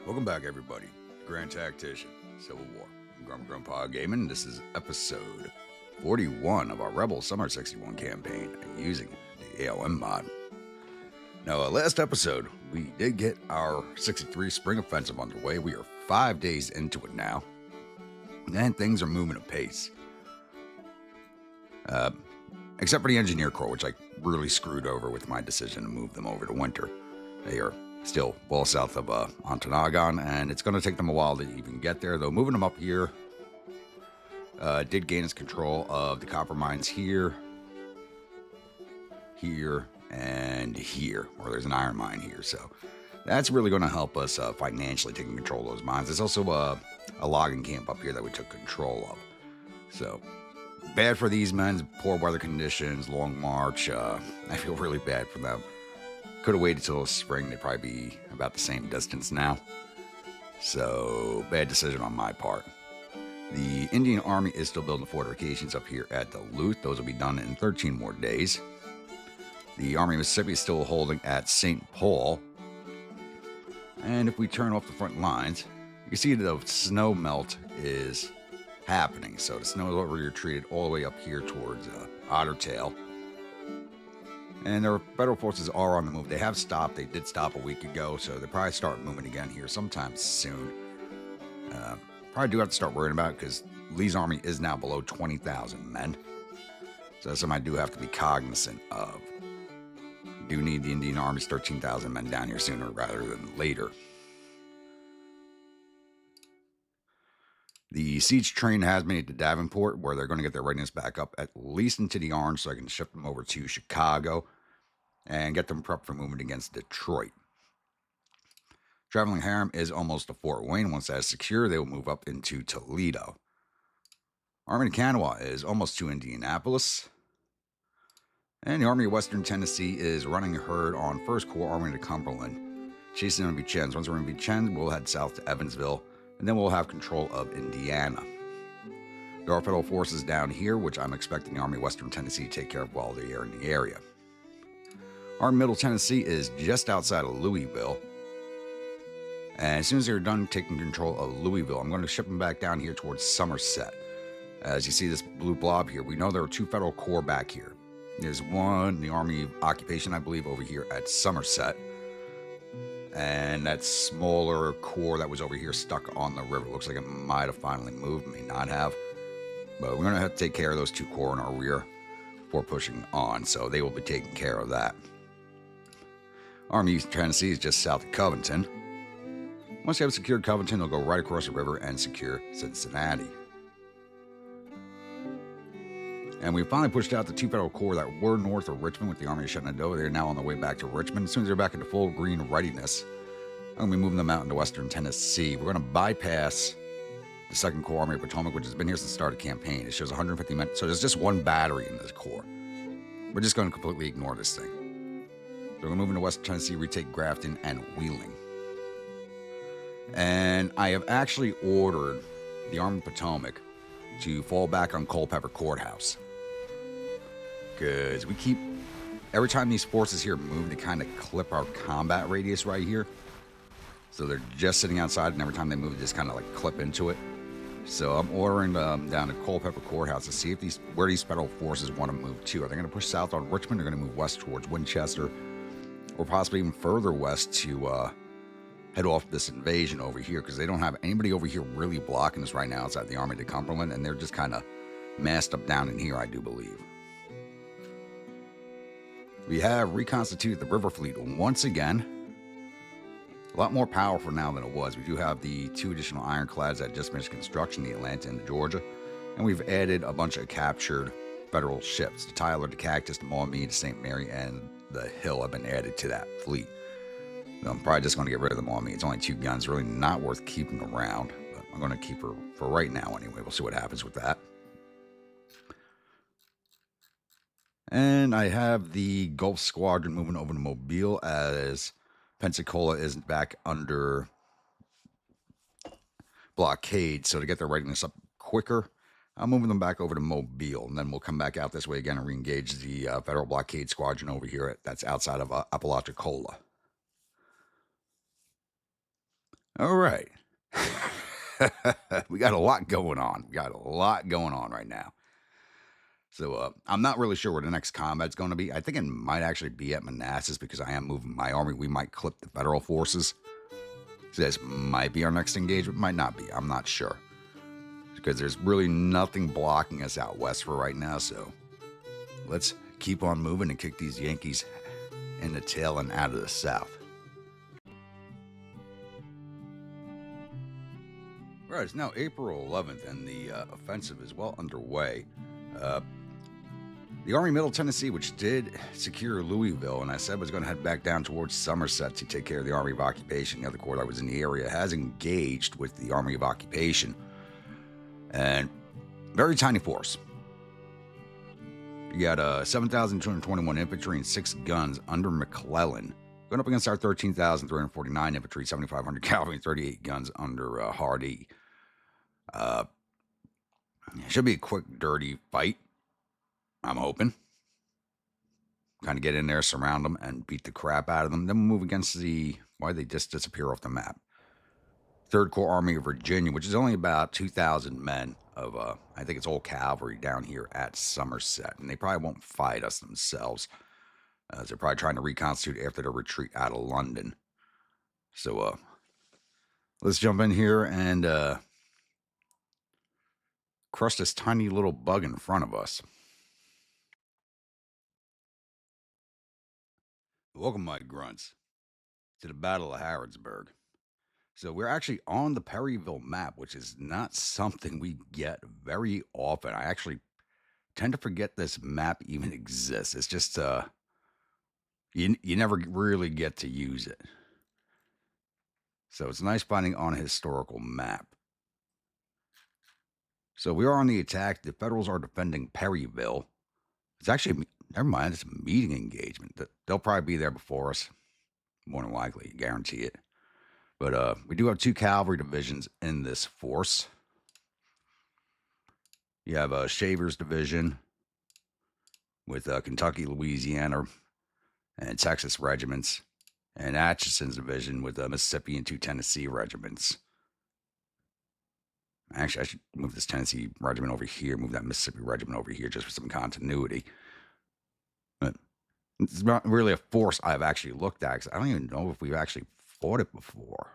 Welcome back, everybody. Grand Tactician, Civil War. I'm Grandpa Gaming. This is episode 41 of our Rebel Summer 61 campaign using the a.o.m mod. Now, last episode, we did get our 63 Spring Offensive underway. We are 5 days into it now, and things are moving apace. Except for the Engineer Corps, which I really screwed over with my decision to move them over to winter. They are still well south of Ontonagon, and it's going to take them a while to even get there, though moving them up here did gain us control of the copper mines here, and here, or there's an iron mine here, so that's really going to help us financially taking control of those mines. There's also a logging camp up here that we took control of, so bad for these men, poor weather conditions, long march. I feel really bad for them. Could have waited till spring. They'd probably be about the same distance now. So, bad decision on my part. The Indian Army is still building fortifications up here at Duluth. Those will be done in 13 more days. The Army of Mississippi is still holding at St. Paul. And if we turn off the front lines, you can see the snow melt is happening. So the snow is over retreated all the way up here towards Otter Tail. And their federal forces are on the move. They have stopped. They did stop a week ago, so they'll probably start moving again here sometime soon. Probably do have to start worrying about it because Lee's army is now below 20,000 men. So that's something I do have to be cognizant of. Do need the Indian Army's 13,000 men down here sooner rather than later. The siege train has made it to Davenport, where they're going to get their readiness back up at least into the orange so I can ship them over to Chicago and get them prepped for movement against Detroit. Traveling Harem is almost to Fort Wayne. Once that is secure, they will move up into Toledo. Army of Kanawha is almost to Indianapolis. And the Army of Western Tennessee is running a herd on 1st Corps Army of Cumberland, chasing them to Vincennes. Once we're in Vincennes, we'll head south to Evansville, and then we'll have control of Indiana. There are federal forces down here, which I'm expecting the Army of Western Tennessee to take care of while they are in the area. Army Middle Tennessee is just outside of Louisville. And as soon as they're done taking control of Louisville, I'm going to ship them back down here towards Somerset. As you see this blue blob here, we know there are 2 federal corps back here. There's one, the Army Occupation, I believe, over here at Somerset. And that smaller corps that was over here stuck on the river. Looks like it might have finally moved, may not have. But we're going to have to take care of those 2 corps in our rear before pushing on, so they will be taking care of that. Army East Tennessee is just south of Covington. Once you have secured Covington, they'll go right across the river and secure Cincinnati. And we finally pushed out the 2 federal corps that were north of Richmond with the Army of Shenandoah. They're now on their way back to Richmond. As soon as they're back into full green readiness, I'm going to be moving them out into western Tennessee. We're going to bypass the 2nd Corps Army of Potomac, which has been here since the start of the campaign. It shows 150 men. So there's just 1 battery in this corps. We're just going to completely ignore this thing. So we're going to move into western Tennessee, retake Grafton and Wheeling. And I have actually ordered the Army of Potomac to fall back on Culpeper Courthouse. Because we keep, every time these forces here move, they kind of clip our combat radius right here. So they're just sitting outside, and every time they move, they just kind of like clip into it. So I'm ordering them down to Culpeper Courthouse to see if where these federal forces want to move to. Are they going to push south on Richmond? They're going to move west towards Winchester, or possibly even further west to head off this invasion over here, because they don't have anybody over here really blocking us right now outside the Army of the Cumberland, and they're just kind of massed up down in here, I do believe. We have reconstituted the river fleet once again. A lot more powerful now than it was. We do have the 2 additional ironclads that just finished construction, the Atlanta and the Georgia, and we've added a bunch of captured federal ships. The Tyler, the Cactus, the Maumee, the St. Mary, and the Hill have been added to that fleet. I'm probably just going to get rid of the Maumee. It's only 2 guns, really not worth keeping around, but I'm going to keep her for right now anyway. We'll see what happens with that. And I have the Gulf Squadron moving over to Mobile as Pensacola is back under blockade. So to get their readiness up quicker, I'm moving them back over to Mobile. And then we'll come back out this way again and re-engage the Federal Blockade Squadron over here that's outside of Apalachicola. All right. We got a lot going on. We got a lot going on right now. So I'm not really sure where the next combat's going to be. I think it might actually be at Manassas because I am moving my army. We might clip the federal forces. So this might be our next engagement. Might not be. I'm not sure. Because there's really nothing blocking us out west for right now. So let's keep on moving and kick these Yankees in the tail and out of the south. Right, it's now April 11th, and the offensive is well underway. The Army Middle Tennessee, which did secure Louisville, and I said was going to head back down towards Somerset to take care of the Army of Occupation. The other corps that was in the area has engaged with the Army of Occupation. And very tiny force. You got 7,221 infantry and 6 guns under McClellan. Going up against our 13,349 infantry, 7,500 cavalry, and 38 guns under Hardee. It should be a quick, dirty fight. I'm hoping. Kind of get in there, surround them, and beat the crap out of them. Then we'll move against the... Why did they just disappear off the map? 3rd Corps Army of Virginia, which is only about 2,000 men of, I think it's all cavalry down here at Somerset. And they probably won't fight us themselves. They're probably trying to reconstitute after their retreat out of London. So, let's jump in here and crush this tiny little bug in front of us. Welcome, my grunts, to the Battle of Harrodsburg. So we're actually on the Perryville map, which is not something we get very often. I actually tend to forget this map even exists. It's just you never really get to use it. So it's nice finding on a historical map. So we are on the attack. The Federals are defending Perryville. It's actually, never mind, it's a meeting engagement. They'll probably be there before us. More than likely, guarantee it. But we do have 2 cavalry divisions in this force. You have a Shaver's division with Kentucky, Louisiana, and Texas regiments, and Atchison's division with Mississippi and 2 Tennessee regiments. Actually, I should move this Tennessee regiment over here, move that Mississippi regiment over here just for some continuity. But it's not really a force I've actually looked at, because I don't even know if we've actually fought it before.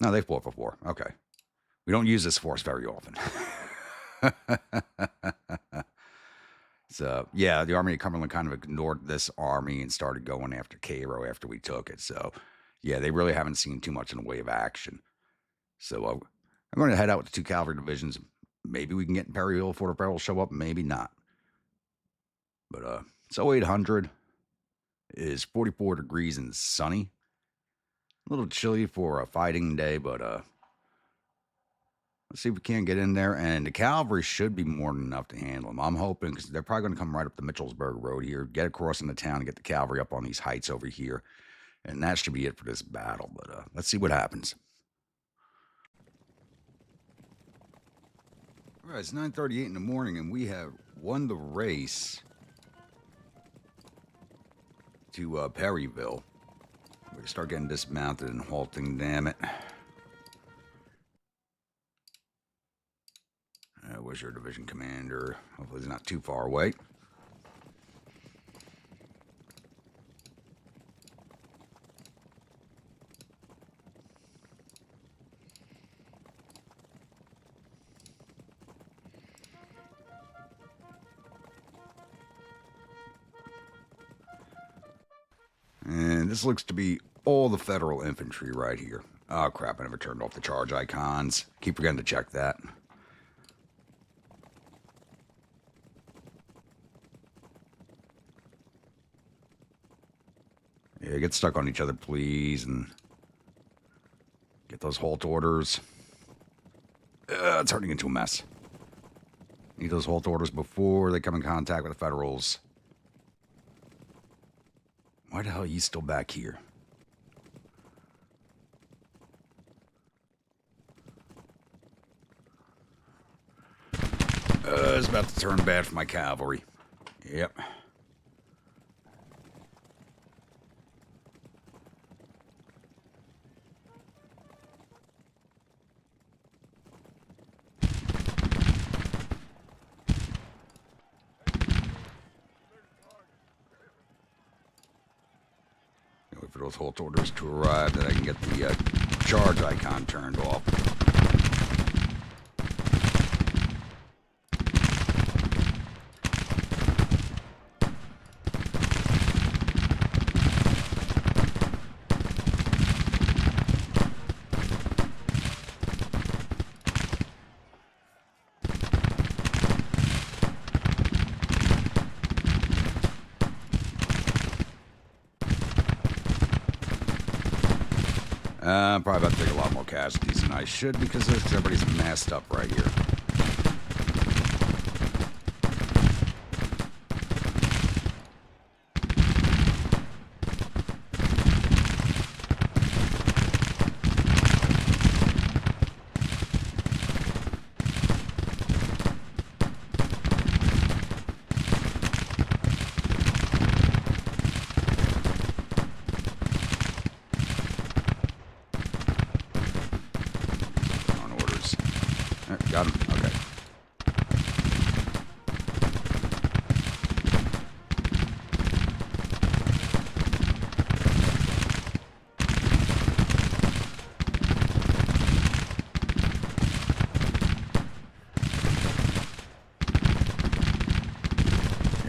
No, they fought before. Okay. We don't use this force very often. So, yeah, the Army of Cumberland kind of ignored this army and started going after Cairo after we took it. So, yeah, they really haven't seen too much in the way of action. So, I'm going to head out with the 2 cavalry divisions. Maybe we can get in Perryville before the Federals show up. Maybe not. But, it's 0800. It is 44 degrees and sunny. A little chilly for a fighting day, but, let's see if we can get in there, and the cavalry should be more than enough to handle them. I'm hoping, because they're probably going to come right up the Mitchellsburg Road here, get across into town, and get the cavalry up on these heights over here, and that should be it for this battle. But let's see what happens. All right, it's 9:38 in the morning, and we have won the race to Perryville. We start getting dismounted and halting. Damn it. Where's your division commander? Hopefully he's not too far away. And this looks to be all the Federal infantry right here. Oh, crap, I never turned off the charge icons. Keep forgetting to check that. Yeah, get stuck on each other, please, and get those halt orders. It's turning into a mess. Need those halt orders before they come in contact with the Federals. Why the hell are you still back here? It's about to turn bad for my cavalry. Yep. those halt orders to arrive, that I can get the charge icon turned off. I'm probably about to take a lot more casualties than I should because everybody's masked up right here. Got him. Okay.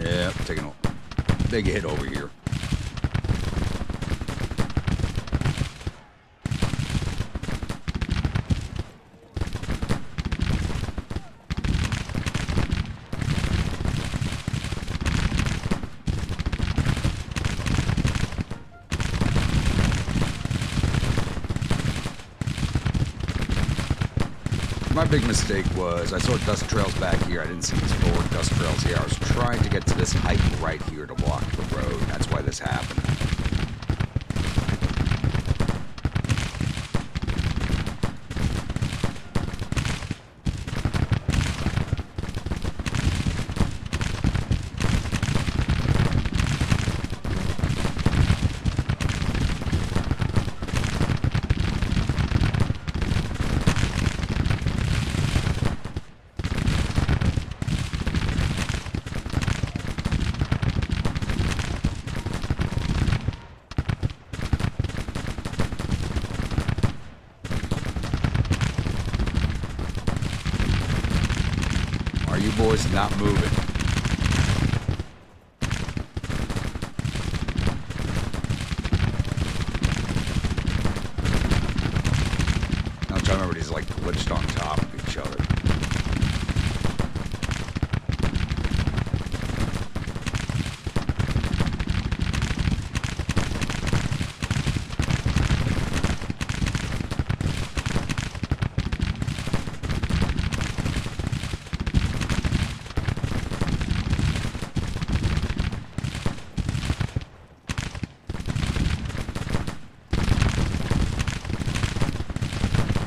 Yeah, taking a big hit over here. My big mistake was I saw dust trails back here. I didn't see these forward dust trails here. I was trying to get to this height right here to block the road. That's why this happened. You boys not moving. I'm trying to remember these like glitched on top of each other.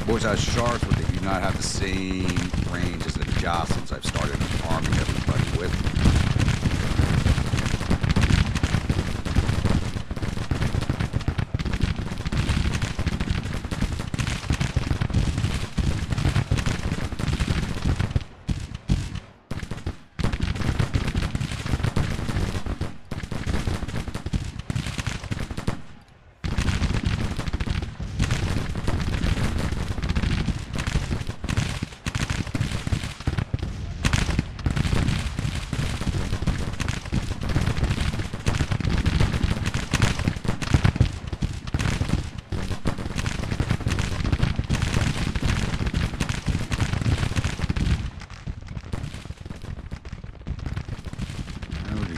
Boys, as sharks, but they do not have the same range as the Jocelyn's I've started arming everybody with.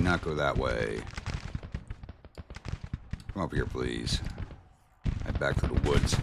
Not go that way. Come up here, please. Head back to the woods.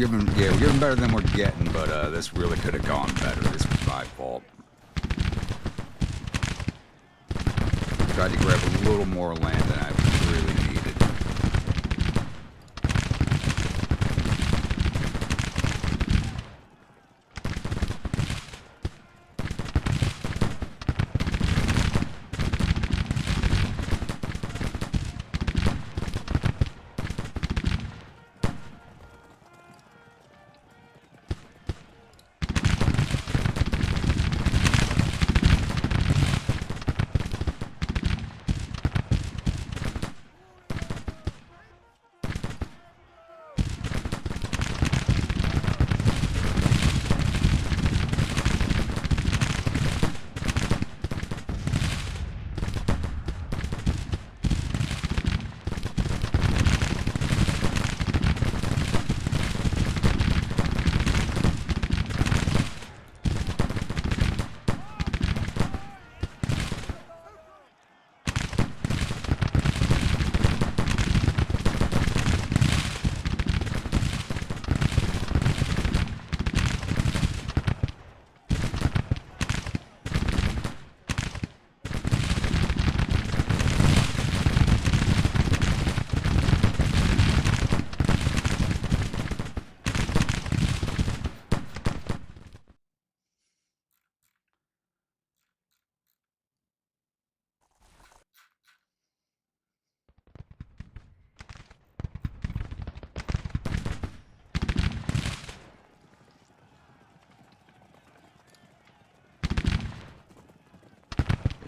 we're giving better than we're getting, but this really could have gone better. This was my fault. Tried to grab a little more land than I really needed.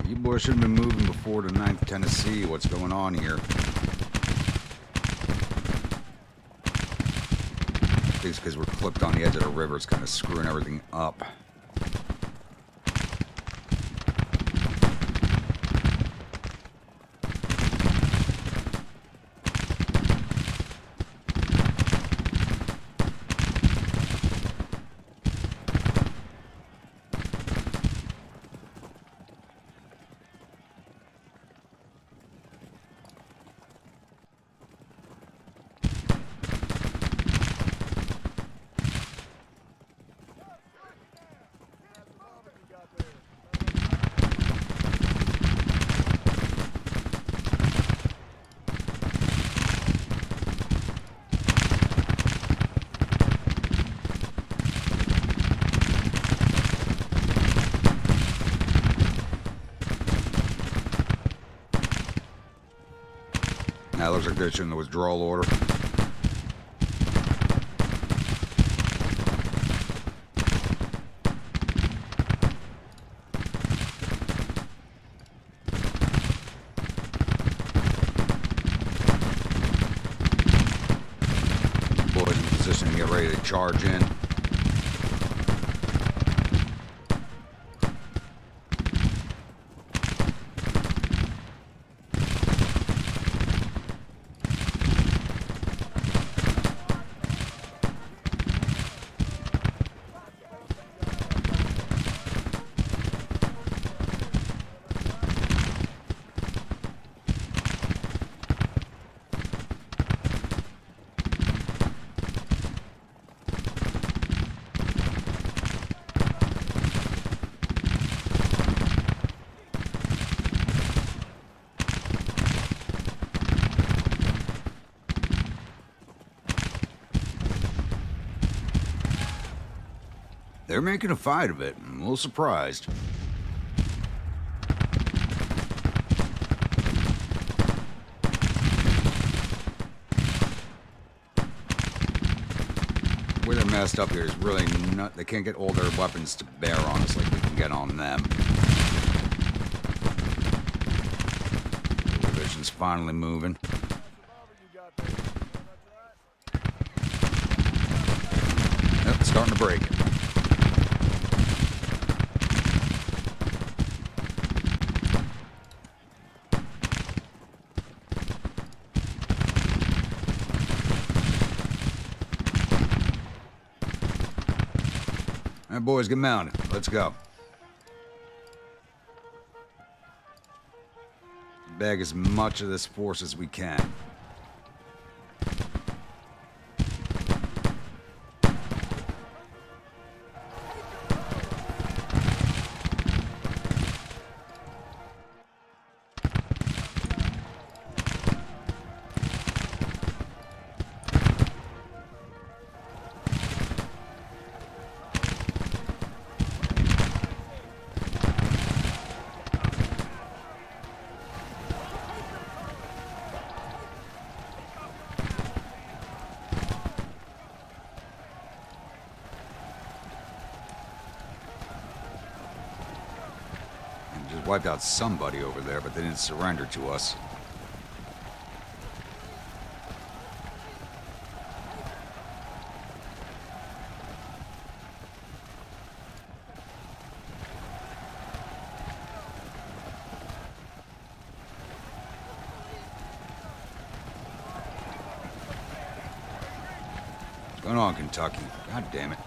You boys should have been moving before the 9th Tennessee. What's going on here? I think it's because we're clipped on the edge of the river. It's kind of screwing everything up. Now it looks like they're issuing the withdrawal order. Boys in position to get ready to charge in. They're making a fight of it. I'm a little surprised. Where they're messed up here is really not... They can't get all their weapons to bear on us like we can get on them. The division's finally moving. Yep, it's starting to break. All right, boys, get mounted. Let's go. Bag as much of this force as we can. wiped out somebody over there, but they didn't surrender to us. What's going on, Kentucky? God damn it.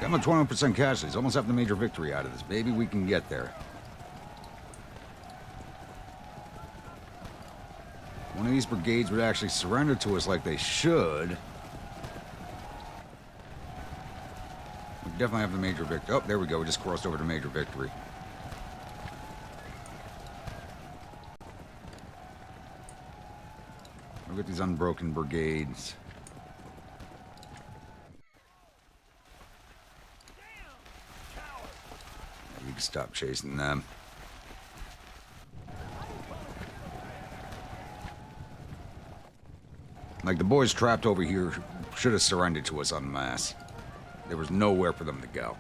Got 21% casualties. Almost have the major victory out of this. Maybe we can get there. One of these brigades would actually surrender to us like they should. We definitely have the major victory. Oh, there we go. We just crossed over to major victory. Look at these unbroken brigades. You can stop chasing them. Like, the boys trapped over here should have surrendered to us en masse. There was nowhere for them to go.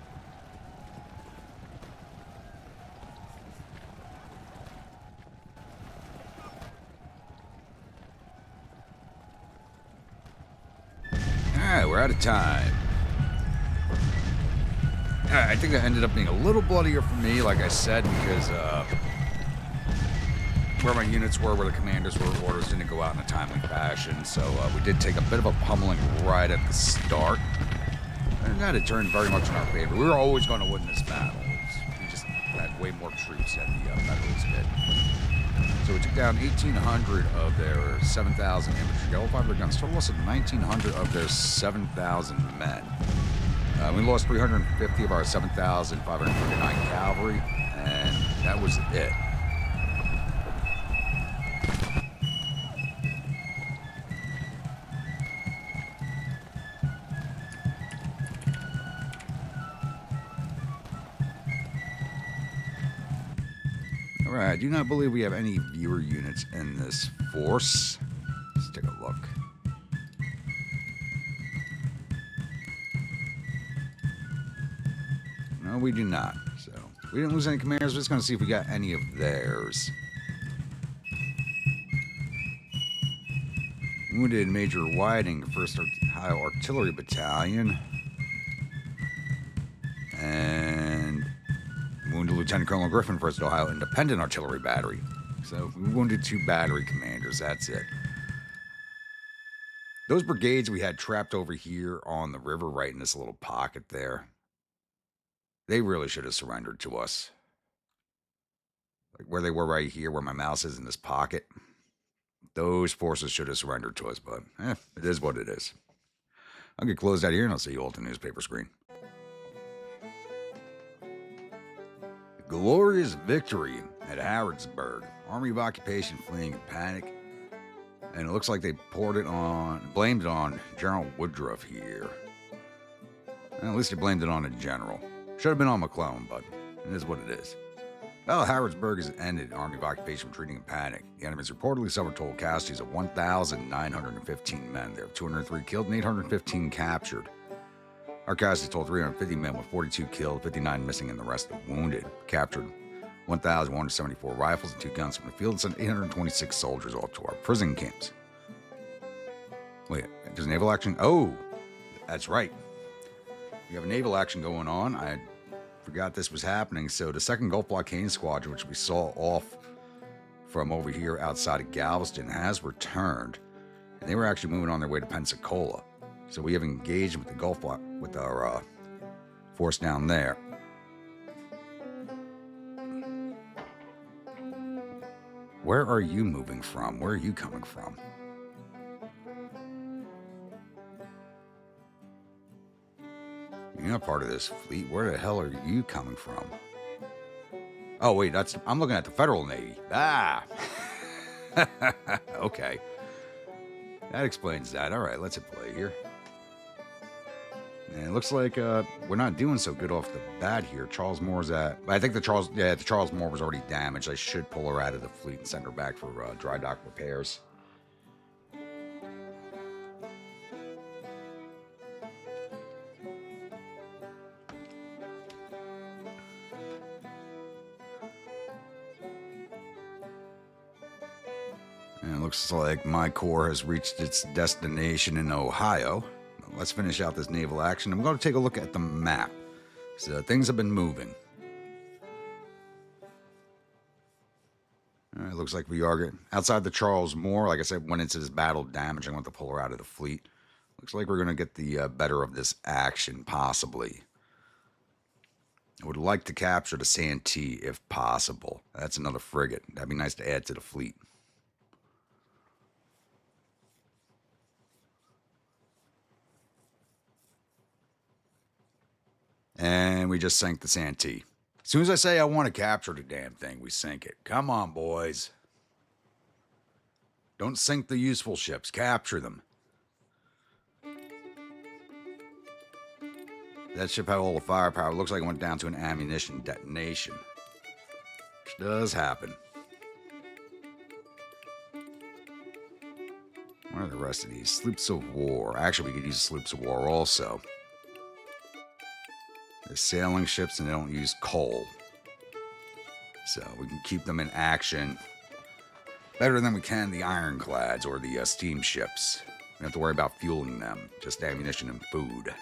Alright, we're out of time. I think that ended up being a little bloodier for me, like I said, because where my units were, where the commanders were, orders didn't go out in a timely fashion. So we did take a bit of a pummeling right at the start. And that had turned very much in our favor. We were always going to win this battle. We just had way more troops than the Federals did. So we took down 1,800 of their 7,000 infantry, got all 5 of their guns, total loss of 1,900 of their 7,000 men. We lost 350 of our 7,539 cavalry, and that was it. Alright, I do not believe we have any viewer units in this force. Let's take a look. No, we do not. So, we didn't lose any commanders. We're just going to see if we got any of theirs. Wounded Major Whiting, 1st Ohio Artillery Battalion. And wounded Lieutenant Colonel Griffin, 1st Ohio Independent Artillery Battery. So, we wounded 2 battery commanders. That's it. Those brigades we had trapped over here on the river, right in this little pocket there, they really should have surrendered to us. Like where they were right here, where my mouse is in this pocket. Those forces should have surrendered to us, but it is what it is. I'll get closed out here and I'll see you all at the newspaper screen. Glorious victory at Harrodsburg. Army of Occupation fleeing in panic. And it looks like they blamed it on General Woodruff here. And at least they blamed it on a general. Should have been on McClellan, but it is what it is. Well, Harrodsburg has ended. Army of Occupation retreating in panic. The enemy's reportedly suffered total casualties of 1,915 men. There were 203 killed and 815 captured. Our casualties totaled 350 men, with 42 killed, 59 missing, and the rest wounded. Captured 1,174 rifles and 2 guns from the field, and sent 826 soldiers off to our prison camps. Wait, there's naval action? Oh, that's right. We have a naval action going on. I forgot this was happening. So the 2nd Gulf Blockade Squadron, which we saw off from over here outside of Galveston, has returned. And they were actually moving on their way to Pensacola. So we have engaged with the Gulf Block, with our force down there. Where are you moving from? Where are you coming from? You're not part of this fleet. Where the hell are you coming from? Oh, wait, I'm looking at the Federal Navy. Ah! Okay. That explains that. All right, let's hit play here. And it looks like we're not doing so good off the bat here. Charles Moore's at... I think the Charles Moore was already damaged. I should pull her out of the fleet and send her back for dry dock repairs. And it looks like my corps has reached its destination in Ohio. Let's finish out this naval action. I'm going to take a look at the map. So things have been moving. All right, looks like we are getting outside the Charles Moore. Like I said, went into this battle damage. I want to pull her out of the fleet. Looks like we're going to get the better of this action, possibly. I would like to capture the Santee if possible. That's another frigate. That'd be nice to add to the fleet. And we just sank the Santee. As soon as I say I want to capture the damn thing, we sink it. Come on, boys. Don't sink the useful ships. Capture them. That ship had all the firepower. It looks like it went down to an ammunition detonation. Which does happen. What are the rest of these? Sloops of war. Actually, we could use sloops of war also. They're sailing ships and they don't use coal. So we can keep them in action better than we can the ironclads or the steamships. We don't have to worry about fueling them, just ammunition and food.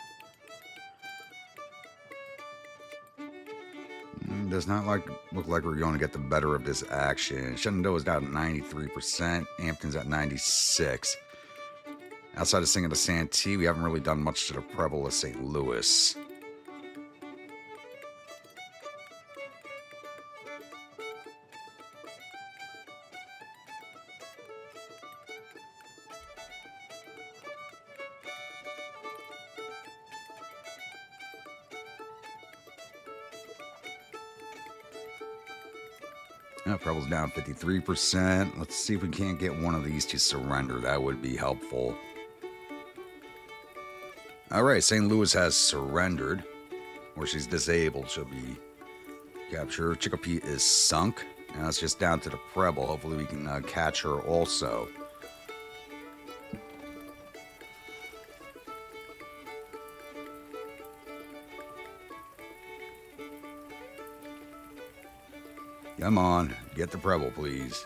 Does not look like we're going to get the better of this action. Shenandoah's down at 93%. Hampton's at 96%. Outside of sinking the Santee, we haven't really done much to the Preble of St. Louis. Preble's down 53%. Let's see if we can't get one of these to surrender. That would be helpful. All right, St. Louis has surrendered. Or she's disabled. She'll be captured. Chicopee is sunk. Now it's just down to the Preble. Hopefully we can catch her also. Come on, get the Preble, please.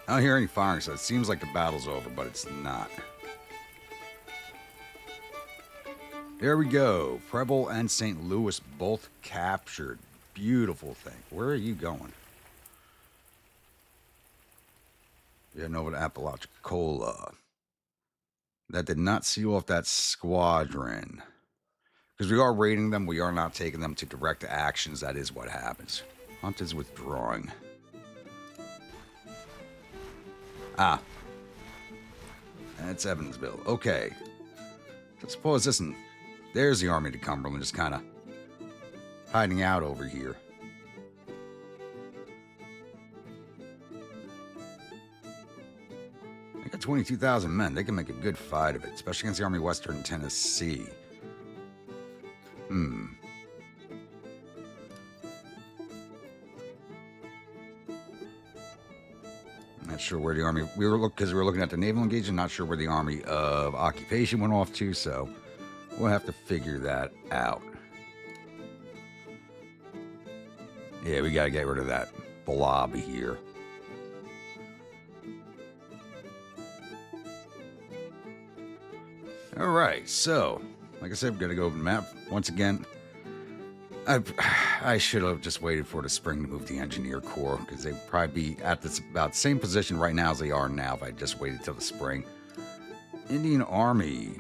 I don't hear any firing, so it seems like the battle's over, but it's not. There we go. Preble and St. Louis both captured. Beautiful thing. Where are you going? Heading over to Apalachicola. That did not seal off that squadron. Because we are raiding them, we are not taking them to direct actions. That is what happens. Hunt is withdrawing. Ah. That's Evansville. Okay. I suppose this and there's the Army of Cumberland just kind of hiding out over here. They got 22,000 men. They can make a good fight of it, especially against the Army of Western Tennessee. Not sure where the Army... we were looking at the naval engagement. Not sure where the Army of Occupation went off to, so we'll have to figure that out. Yeah, we got to get rid of that blob here. All right, so like I said, we're going to go over the map once again. I should have just waited for the spring to move the Engineer Corps, because they'd probably be at this about the same position right now as they are now if I just waited till the spring. Indian Army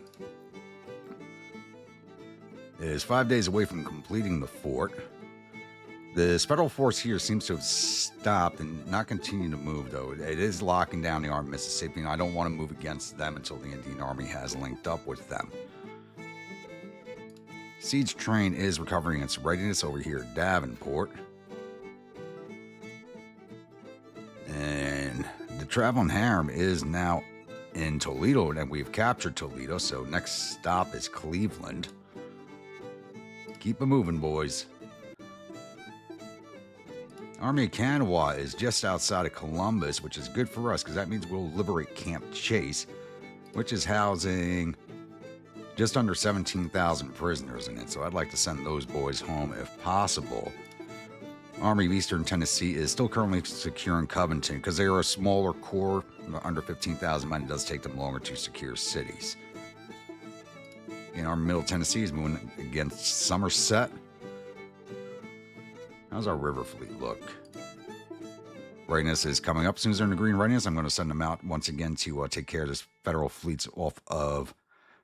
is 5 days away from completing the fort. This federal force here seems to have stopped and not continue to move, though. It is locking down the Army of Mississippi, and I don't want to move against them until the Indian Army has linked up with them. Siege train is recovering its readiness over here at Davenport. And the traveling harem is now in Toledo, and we've captured Toledo, so next stop is Cleveland. Keep it moving, boys. Army of Kanawha is just outside of Columbus, which is good for us because that means we'll liberate Camp Chase, which is housing just under 17,000 prisoners in it, so I'd like to send those boys home if possible. Army of Eastern Tennessee is still currently securing Covington because they are a smaller corps, under 15,000 men. It does take them longer to secure cities. And Army of Middle Tennessee is moving against Somerset. How's our river fleet look? Readiness is coming up. As soon as they're in the green readiness, I'm going to send them out once again to take care of this federal fleets off of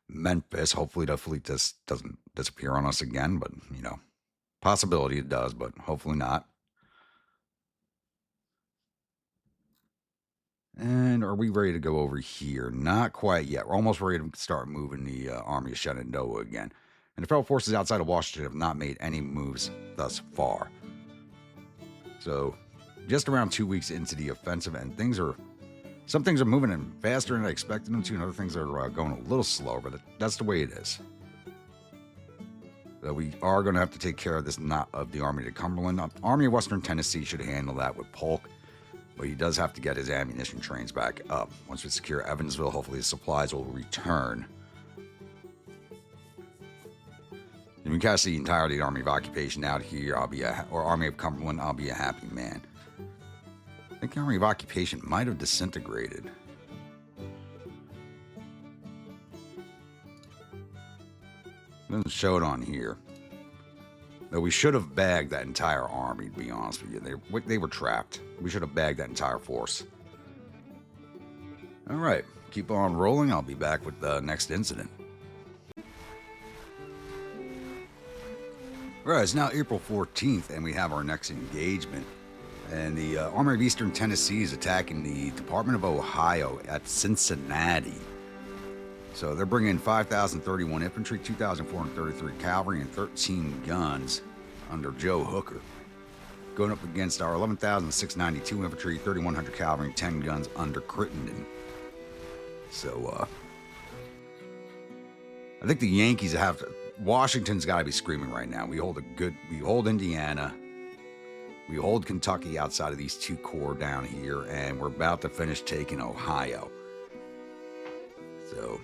Memphis. Hopefully the fleet doesn't disappear on us again, but, you know, possibility it does, but hopefully not. And are we ready to go over here? Not quite yet. We're almost ready to start moving the Army of Shenandoah again. And the federal forces outside of Washington have not made any moves thus far. So, just around 2 weeks into the offensive, and some things are moving in faster than I expected them to, and other things are going a little slower, but that's the way it is. So we are going to have to take care of this knot of the Army of Cumberland. Army of Western Tennessee should handle that with Polk, but he does have to get his ammunition trains back up. Once we secure Evansville, hopefully his supplies will return. And we cast the entirety of the Army of Occupation out here, or Army of Cumberland, I'll be a happy man. I think the Army of Occupation might have disintegrated. Doesn't show it on here. Though we should have bagged that entire army, to be honest with you. They were trapped. We should have bagged that entire force. All right, keep on rolling. I'll be back with the next incident. Alright, it's now April 14th, and we have our next engagement. And the Army of Eastern Tennessee is attacking the Department of Ohio at Cincinnati. So they're bringing 5,031 infantry, 2,433 cavalry, and 13 guns under Joe Hooker. Going up against our 11,692 infantry, 3,100 cavalry, and 10 guns under Crittenden. So, I think the Yankees have to... Washington's got to be screaming right now. We hold Indiana, we hold Kentucky outside of these two corps down here, and we're about to finish taking Ohio. So,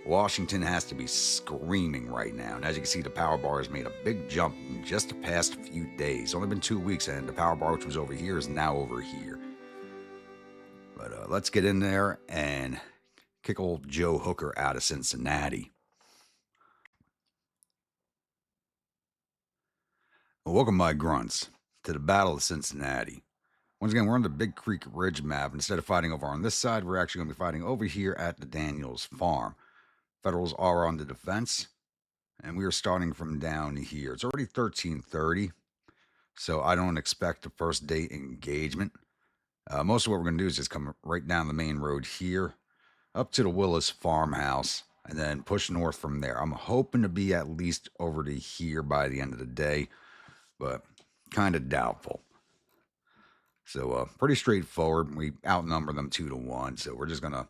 Washington has to be screaming right now. And as you can see, the power bar has made a big jump in just the past few days. It's only been 2 weeks, and the power bar, which was over here, is now over here. But let's get in there and kick old Joe Hooker out of Cincinnati. Well, welcome, my grunts, to the Battle of Cincinnati. Once again, we're on the Big Creek Ridge map. Instead of fighting over on this side, we're actually going to be fighting over here at the Daniels Farm. Federals are on the defense, and we are starting from down here. It's already 13:30, so I don't expect a first day engagement. Most of what we're going to do is just come right down the main road here, up to the Willis farmhouse, and then push north from there. I'm hoping to be at least over to here by the end of the day, but kind of doubtful. So pretty straightforward. We outnumber them 2-1, so we're just going to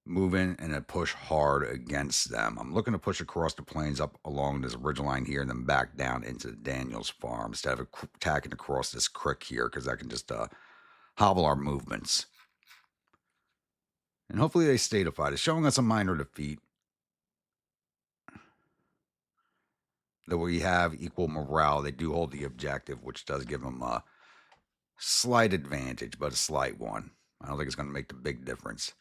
move in and then push hard against them. I'm looking to push across the plains up along this ridge line here and then back down into the Daniels Farm instead of attacking across this creek here, because that can just hobble our movements. And hopefully they stay defied. It's showing us a minor defeat, though we have equal morale. They do hold the objective, which does give them a slight advantage, but a slight one. I don't think it's going to make the big difference.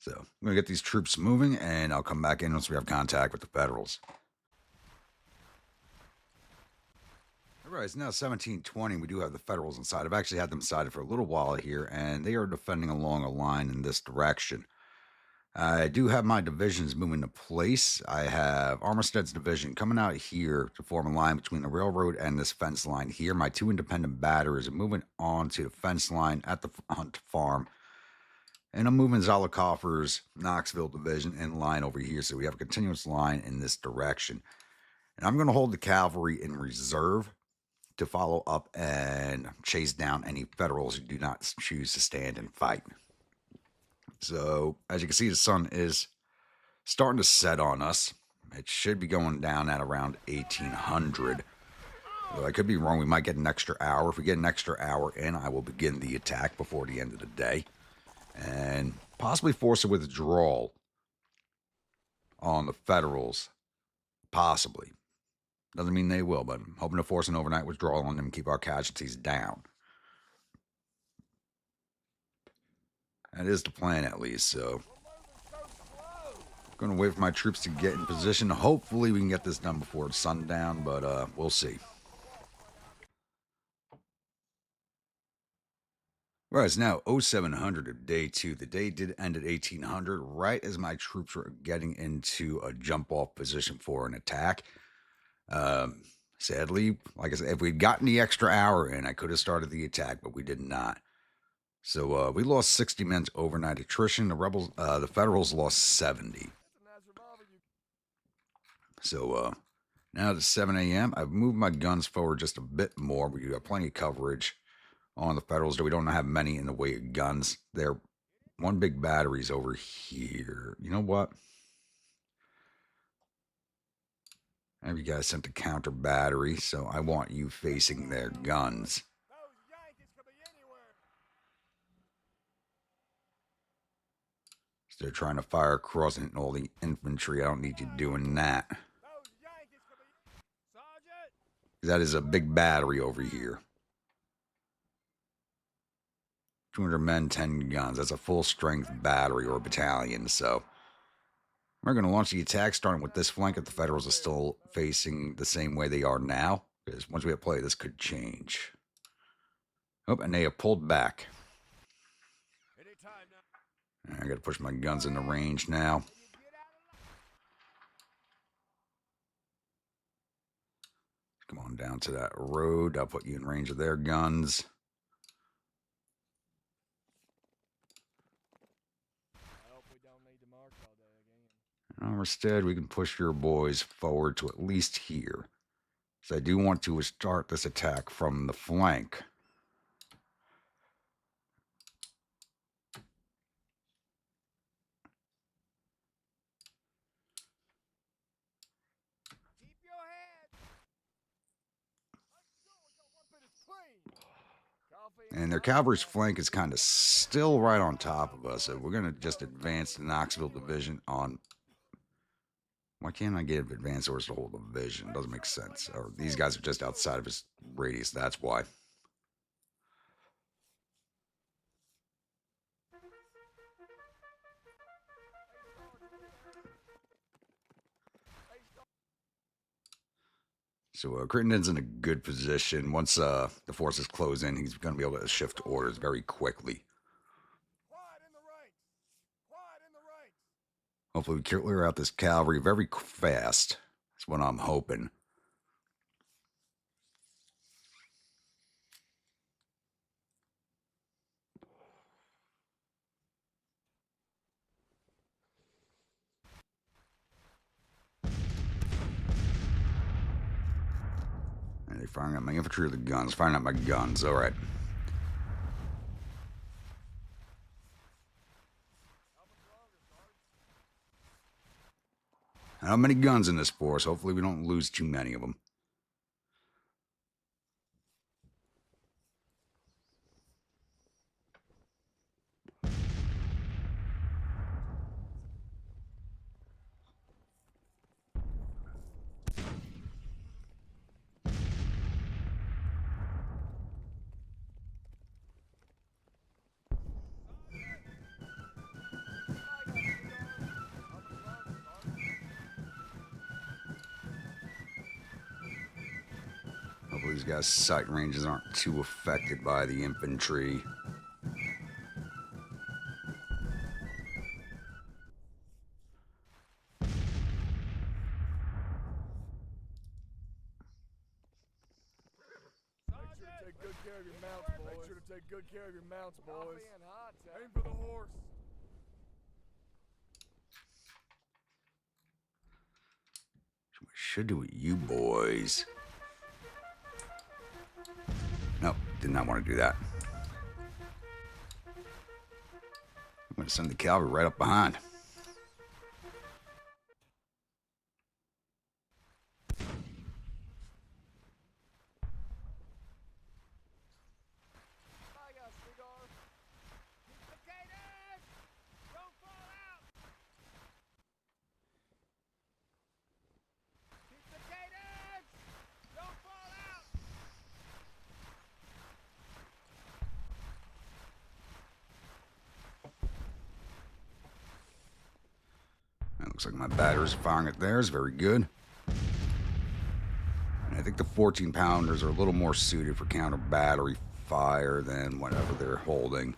So I'm going to get these troops moving, and I'll come back in once we have contact with the Federals. All right, it's now 1720. We do have the Federals inside. I've actually had them sighted for a little while here, and they are defending along a line in this direction. I do have my divisions moving to place. I have Armistead's division coming out here to form a line between the railroad and this fence line here. My two independent batteries are moving on to the fence line at the Hunt Farm. And I'm moving Zollicoffer's Knoxville division in line over here, so we have a continuous line in this direction. And I'm going to hold the cavalry in reserve to follow up and chase down any Federals who do not choose to stand and fight. So, as you can see, the sun is starting to set on us. It should be going down at around 1800. Though I could be wrong. We might get an extra hour. If we get an extra hour in, I will begin the attack before the end of the day and possibly force a withdrawal on the Federals. Possibly. Doesn't mean they will, but I'm hoping to force an overnight withdrawal on them and keep our casualties down. That is the plan, at least, so going to wait for my troops to get in position. Hopefully we can get this done before it's sundown, but we'll see. Right, it's now 0700 of day 2. The day did end at 1800, right as my troops were getting into a jump-off position for an attack. Sadly, like I said, if we'd gotten the extra hour in, I could have started the attack, but we did not. So we lost 60 men to overnight attrition. The Federals lost 70. So now it's 7 a.m. I've moved my guns forward just a bit more. We got plenty of coverage on the Federals, though we don't have many in the way of guns. They're one big battery's over here. You know what? Maybe you guys sent a counter battery, so I want you facing their guns. So they're trying to fire across and all the infantry. I don't need you doing that. That is a big battery over here. 200 men, 10 guns. That's a full-strength battery or battalion, so we're going to launch the attack, starting with this flank if the Federals are still facing the same way they are now, because once we have play, this could change. Oh, and they have pulled back. I got to push my guns into range now. Come on down to that road. I'll put you in range of their guns. Instead, we can push your boys forward to at least here. So I do want to start this attack from the flank. And their cavalry's flank is kind of still right on top of us. So we're going to just advance the Knoxville division on... Why can't I give advance orders to hold the division? Doesn't make sense. Or these guys are just outside of his radius. That's why. So Crittenden's in a good position. Once the forces close in, he's going to be able to shift orders very quickly. Hopefully we clear out this cavalry very fast. That's what I'm hoping. And they're firing at my infantry or the guns? Firing at my guns. All right. How many guns in this force? Hopefully we don't lose too many of them. Hopefully these guys' sight ranges aren't too affected by the infantry. Take good care of your mounts, boys. Aim for the horse. We should do it, you boys. Nope, did not want to do that. I'm going to send the cavalry right up behind. Looks like my batteries are firing at theirs. Very good. And I think the 14-pounders are a little more suited for counter battery fire than whatever they're holding.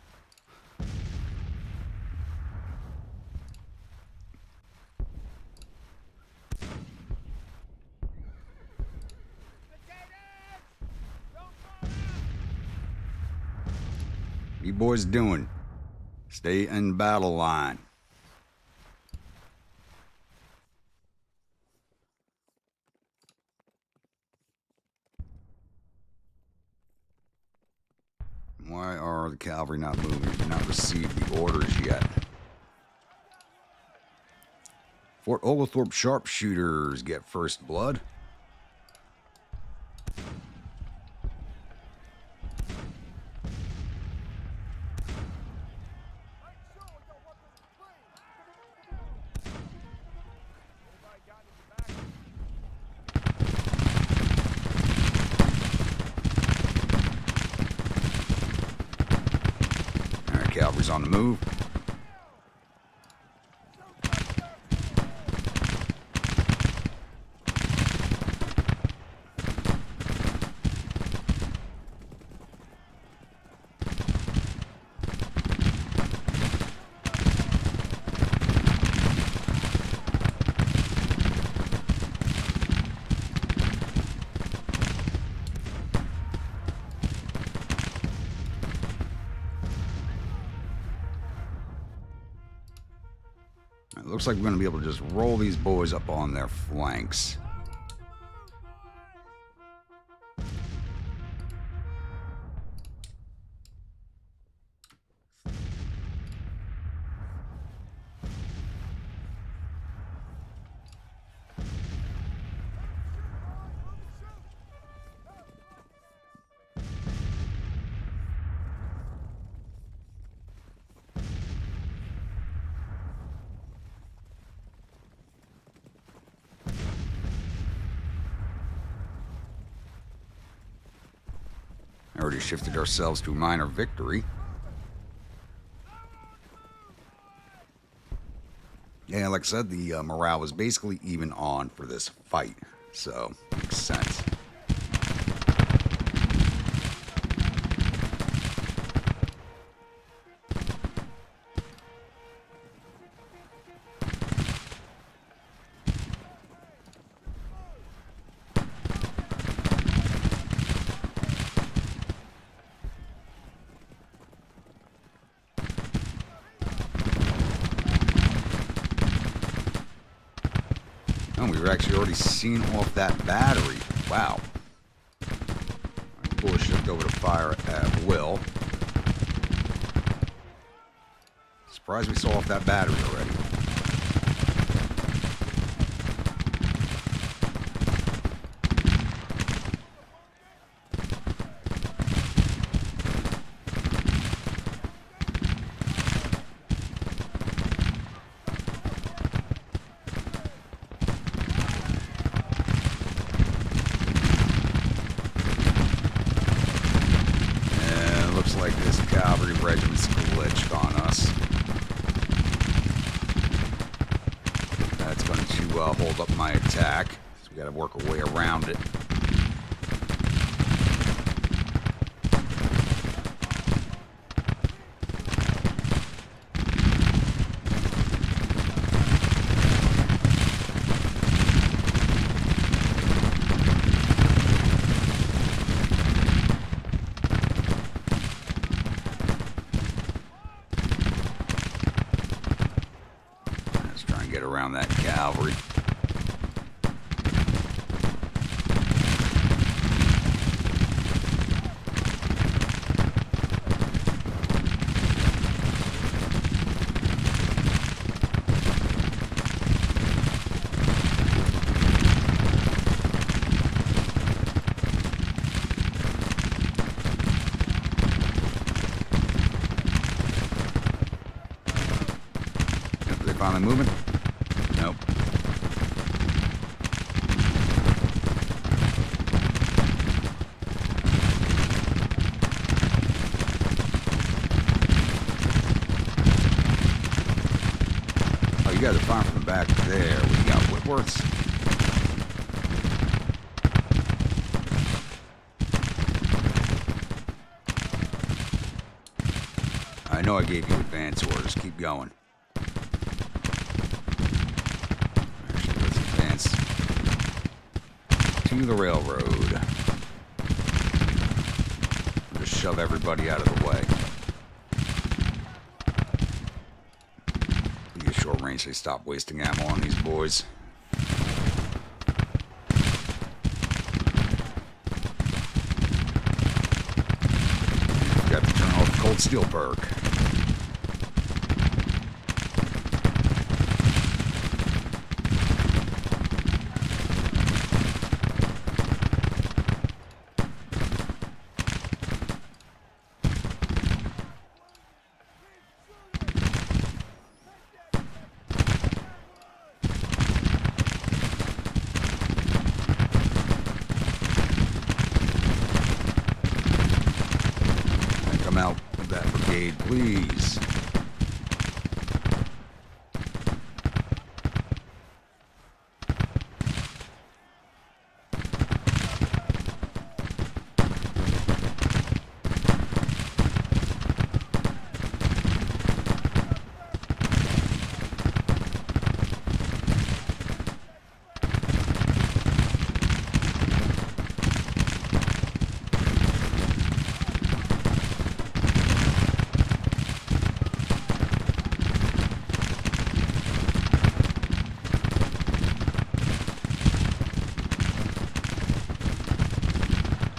What you boys doing? Stay in battle line. Why are the cavalry not moving? They did not receive the orders yet. Fort Oglethorpe sharpshooters get first blood. Cavalry's on the move. It looks like we're going to be able to just roll these boys up on their flanks. Already shifted ourselves to a minor victory. Yeah, like I said, the morale was basically even on for this fight, so makes sense. Oh, we were actually already seen off that battery. Wow. Our boys shift over to fire at will. Surprised we saw off that battery already. Like this cavalry regiment's glitched on us. That's going to hold up my attack, so we got to work our way around it. on that cavalry. Finally moving? Nope. Oh, you guys are fine from the back there. We got Whitworths. I know I gave you advance orders. Keep going. To the railroad. Just shove everybody out of the way. Be a short range, they stop wasting ammo on these boys. Got to turn off the cold steel perk. Out of that brigade, please.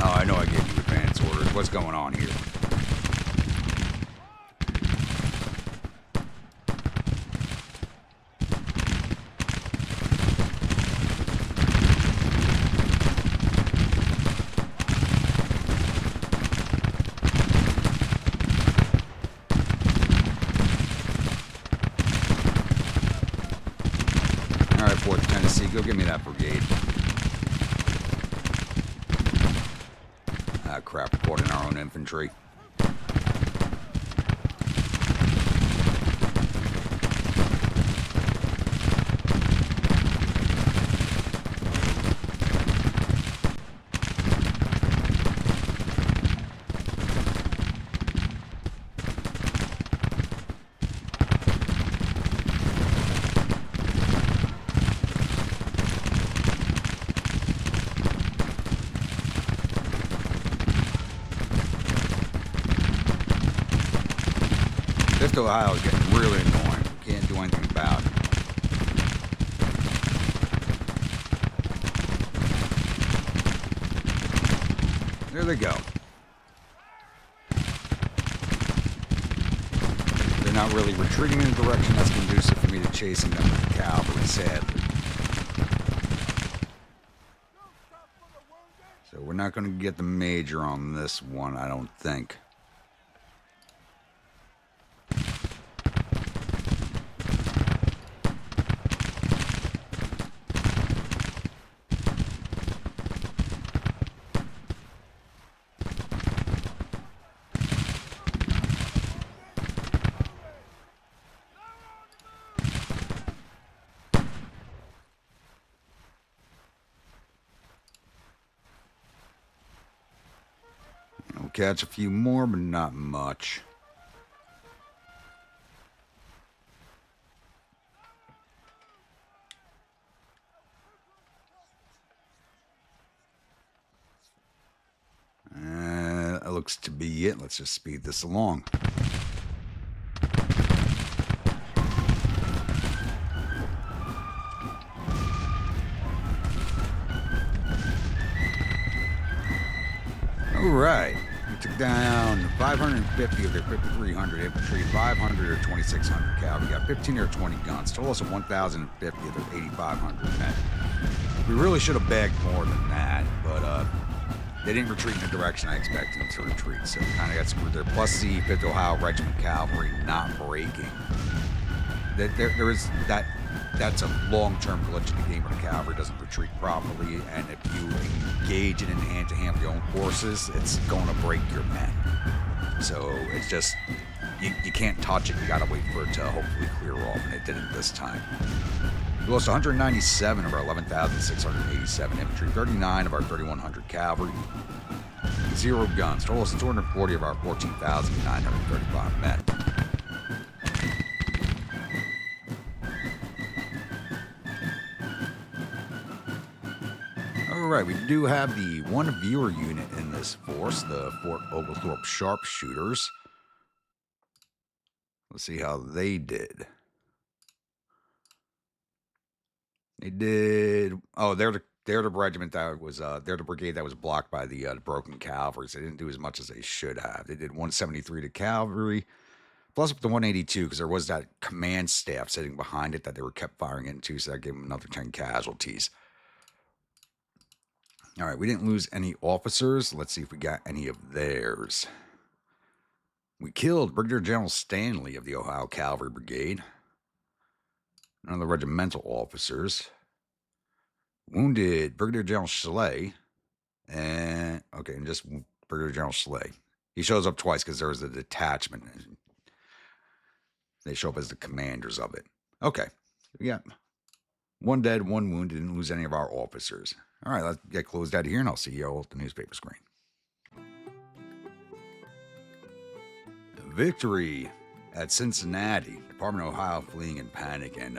Oh, I know I gave you advance orders. What's going on here? All right, 4th Tennessee, go give me that brigade. Crap, reporting our own infantry. Fifth Ohio is getting really annoying. Can't do anything about it. There they go. They're not really retreating in a direction that's conducive for me to chasing them with the cavalry, sadly. So we're not going to get the major on this one, I don't think. We'll catch a few more, but not much. That looks to be it. Let's just speed this along. Alright. We took down 550 of their 5,300 infantry, 500 or 2,600 cavalry. We got 15 or 20 guns. Total us of 1,050 of their 8,500 men. We really should have bagged more than that, but they didn't retreat in the direction I expected them to retreat, so we kind of got screwed there. Plus the 5th Ohio Regiment Cavalry not breaking. There is that. That's a long-term glitch in the game where the cavalry doesn't retreat properly, and if you engage it in hand-to-hand with your own forces, it's going to break your men. So it's just, you can't touch it. You got to wait for it to hopefully clear off, and it didn't this time. We lost 197 of our 11,687 infantry, 39 of our 3,100 cavalry, 0 guns. Total loss of 240 of our 14,935 men. Alright, we do have the one viewer unit in this force, the Fort Oglethorpe Sharpshooters. Let's see how they did. They did. Oh, they're the regiment that was. They're the brigade that was blocked by the broken cavalry. So they didn't do as much as they should have. They did 173 to cavalry, plus up to 182 because there was that command staff sitting behind it that they were kept firing into. So that gave them another 10 casualties. All right, we didn't lose any officers. Let's see if we got any of theirs. We killed Brigadier General Stanley of the Ohio Cavalry Brigade. None of the regimental officers. Wounded Brigadier General Schley. And just Brigadier General Schley. He shows up twice because there's a detachment. They show up as the commanders of it. Okay, we got 1 dead, 1 wounded. Didn't lose any of our officers. All right, let's get closed out of here, and I'll see you all at the newspaper screen. Victory at Cincinnati. Department of Ohio fleeing in panic, and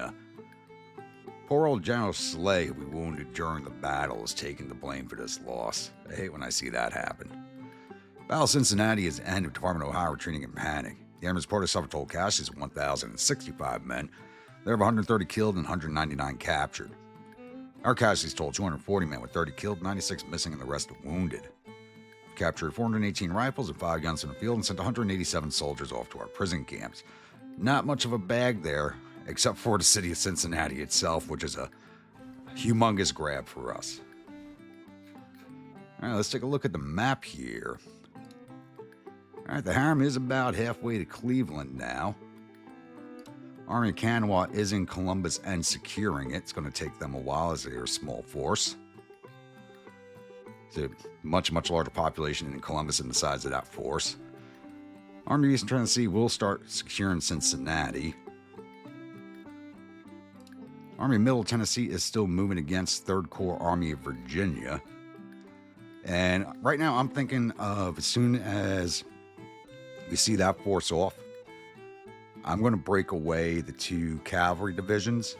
poor old General Slay, who we wounded during the battle, is taking the blame for this loss. I hate when I see that happen. Battle of Cincinnati is ended. Department of Ohio retreating in panic. The enemy's reported suffered total casualties of 1,065 men. There are 130 killed and 199 captured. Our casualties total 240 men, with 30 killed, 96 missing, and the rest wounded. We captured 418 rifles and 5 guns in the field and sent 187 soldiers off to our prison camps. Not much of a bag there, except for the city of Cincinnati itself, which is a humongous grab for us. All right, let's take a look at the map here. All right, the harem is about halfway to Cleveland now. Army of Kanawha is in Columbus and securing it. It's going to take them a while as they're a small force. It's a much, much larger population in Columbus and the size of that force. Army of Eastern Tennessee will start securing Cincinnati. Army of Middle Tennessee is still moving against 3rd Corps Army of Virginia. And right now I'm thinking of as soon as we see that force off, I'm going to break away the 2 cavalry divisions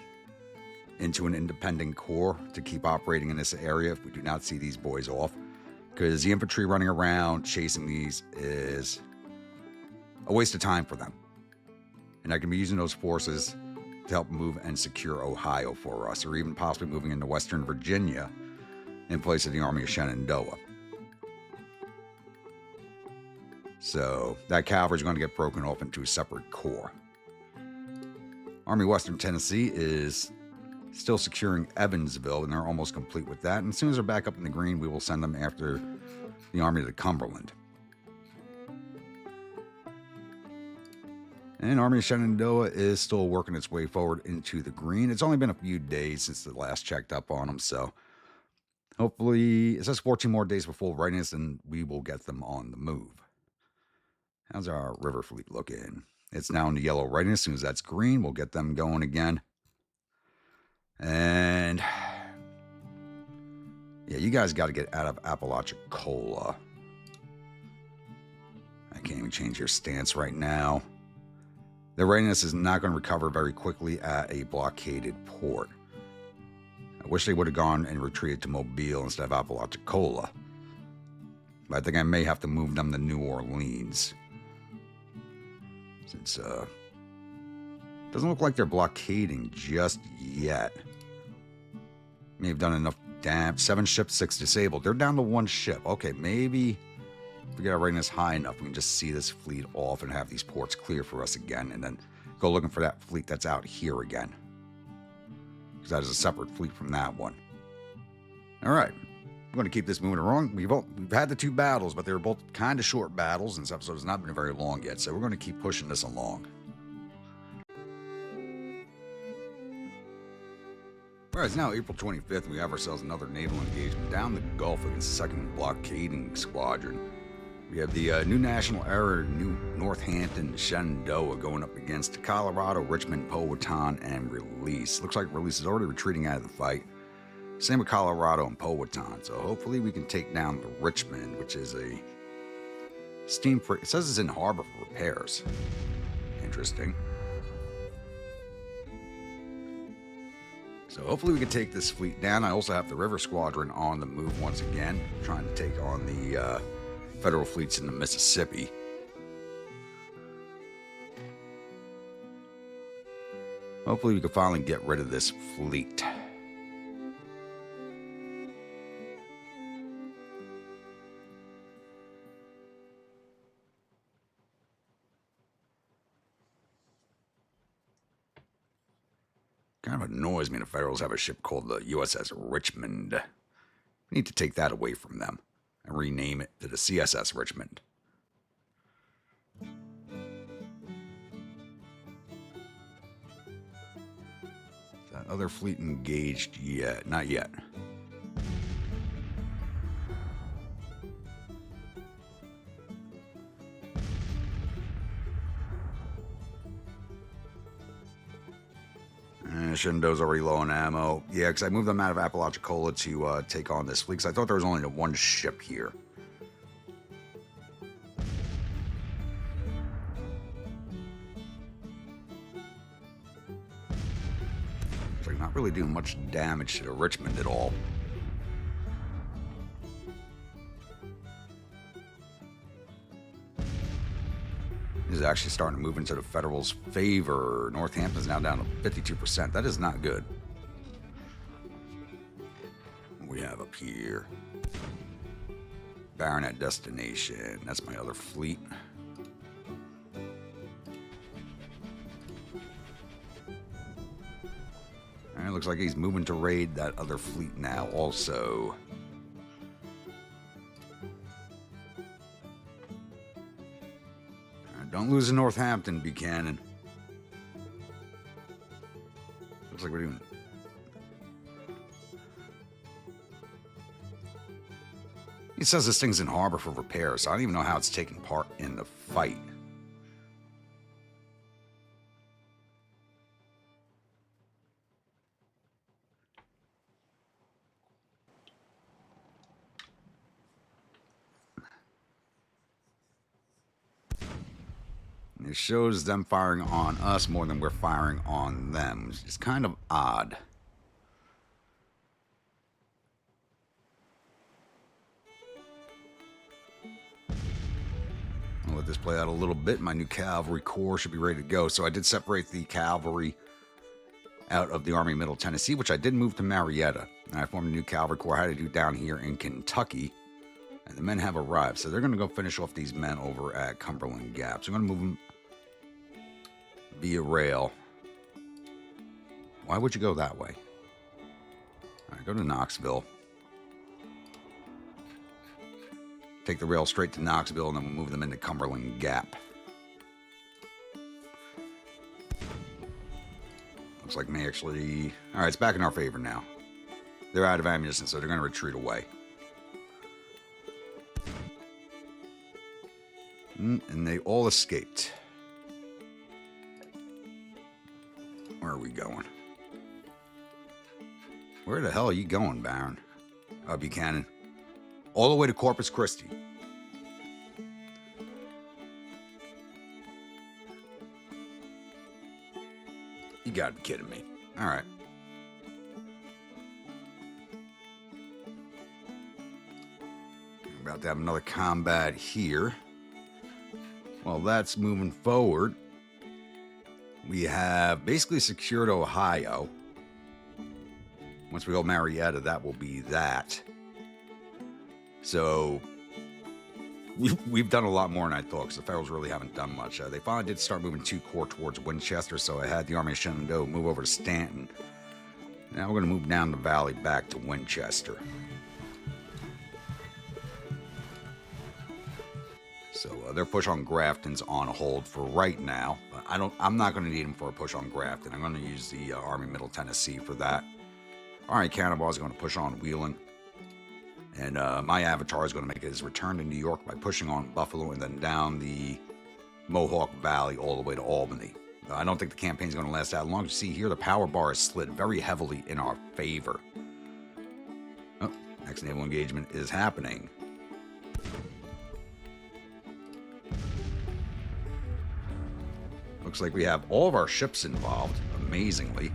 into an independent corps to keep operating in this area if we do not see these boys off. Because the infantry running around chasing these is a waste of time for them. And I can be using those forces to help move and secure Ohio for us, or even possibly moving into Western Virginia in place of the Army of Shenandoah. So that cavalry is going to get broken off into a separate corps. Army Western Tennessee is still securing Evansville, and they're almost complete with that. And as soon as they're back up in the green, we will send them after the Army of the Cumberland. And Army of Shenandoah is still working its way forward into the green. It's only been a few days since the last checked up on them, so hopefully it says 14 more days before readiness, and we will get them on the move. How's our river fleet looking? It's now in the yellow readiness. As soon as that's green, we'll get them going again. And yeah, you guys got to get out of Apalachicola. I can't even change your stance right now. The readiness is not going to recover very quickly at a blockaded port. I wish they would have gone and retreated to Mobile instead of Apalachicola. But I think I may have to move them to New Orleans. Since, doesn't look like they're blockading just yet. May have done enough damage. 7 ships, 6 disabled. They're down to 1 ship. Okay, maybe If we get our readiness high enough, we can just see this fleet off and have these ports clear for us again, and then go looking for that fleet that's out here again. Because that is a separate fleet from that one. Alright. I'm going to keep this moving along. We've had the 2 battles, but they were both kind of short battles, and this episode has not been very long yet, so we're going to keep pushing this along. Alright, it's now April 25th, and we have ourselves another naval engagement down the Gulf against the 2nd Blockading Squadron. We have the New National Era, New Northampton, Shenandoah going up against Colorado, Richmond, Powhatan, and Release. Looks like Release is already retreating out of the fight. Same with Colorado and Powhatan, so hopefully we can take down the Richmond, which is a steam frigate. It says it's in harbor for repairs. Interesting. So hopefully we can take this fleet down. I also have the River Squadron on the move once again, trying to take on the federal fleets in the Mississippi. Hopefully we can finally get rid of this fleet. Kind of annoys me the Federals have a ship called the USS Richmond. We need to take that away from them and rename it to the CSS Richmond. Is that other fleet engaged yet? Not yet. Shenandoah's already low on ammo. Yeah, because I moved them out of Apalachicola to take on this fleet, because I thought there was only the 1 ship here. It's like not really doing much damage to the Richmond at all. Is actually starting to move into the Federals' favor. Northampton's now down to 52%. That is not good. What we have up here? Baronet Destination. That's my other fleet. And it looks like he's moving to raid that other fleet now also. Don't lose in Northampton, Buchanan. Looks like we're doing... It says this thing's in harbor for repair, so I don't even know how it's taking part in the fight. It shows them firing on us more than we're firing on them. It's kind of odd. I'll let this play out a little bit. My new cavalry corps should be ready to go. So I did separate the cavalry out of the Army of Middle Tennessee, which I did move to Marietta. And I formed a new cavalry corps. I had to do down here in Kentucky. And the men have arrived. So they're going to go finish off these men over at Cumberland Gap. So I'm going to move them via rail. Why would you go that way? All right, go to Knoxville. Take the rail straight to Knoxville, and then we'll move them into Cumberland Gap. Looks like may actually... All right, it's back in our favor now. They're out of ammunition, so they're going to retreat away. And they all escaped. Where are we going? Where the hell are you going, Baron? Buchanan. All the way to Corpus Christi. You gotta be kidding me. All right. We're about to have another combat here. Well, that's moving forward. We have basically secured Ohio. Once we go Marietta, that will be that. So we've done a lot more than I thought, because the Federals really haven't done much. They finally did start moving 2 corps towards Winchester, so I had the Army of Shenandoah move over to Stanton. Now we're going to move down the valley back to Winchester. So their push on Grafton's on hold for right now. But I'm not going to need them for a push on Grafton. I'm going to use the Army Middle Tennessee for that. Army Cannonball is going to push on Wheeling. And my avatar is going to make his return to New York by pushing on Buffalo and then down the Mohawk Valley all the way to Albany. I don't think the campaign is going to last that long. You see here, the power bar is slid very heavily in our favor. Oh, next naval engagement is happening. Looks like we have all of our ships involved, amazingly.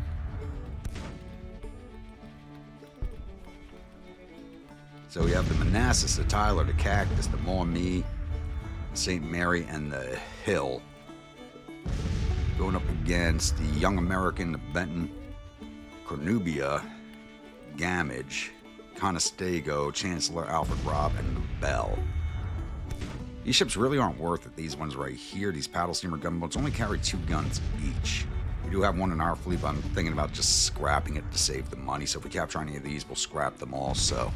So we have the Manassas, the Tyler, the Cactus, the Maumee, St. Mary, and the Hill. Going up against the Young American, the Benton, Cornubia, Gamage, Conestoga, Chancellor Alfred Robb, and the Bell. These ships really aren't worth it. These ones right here, these paddle steamer gunboats, only carry 2 guns each. We do have one in our fleet, but I'm thinking about just scrapping it to save the money. So if we capture any of these, we'll scrap them also.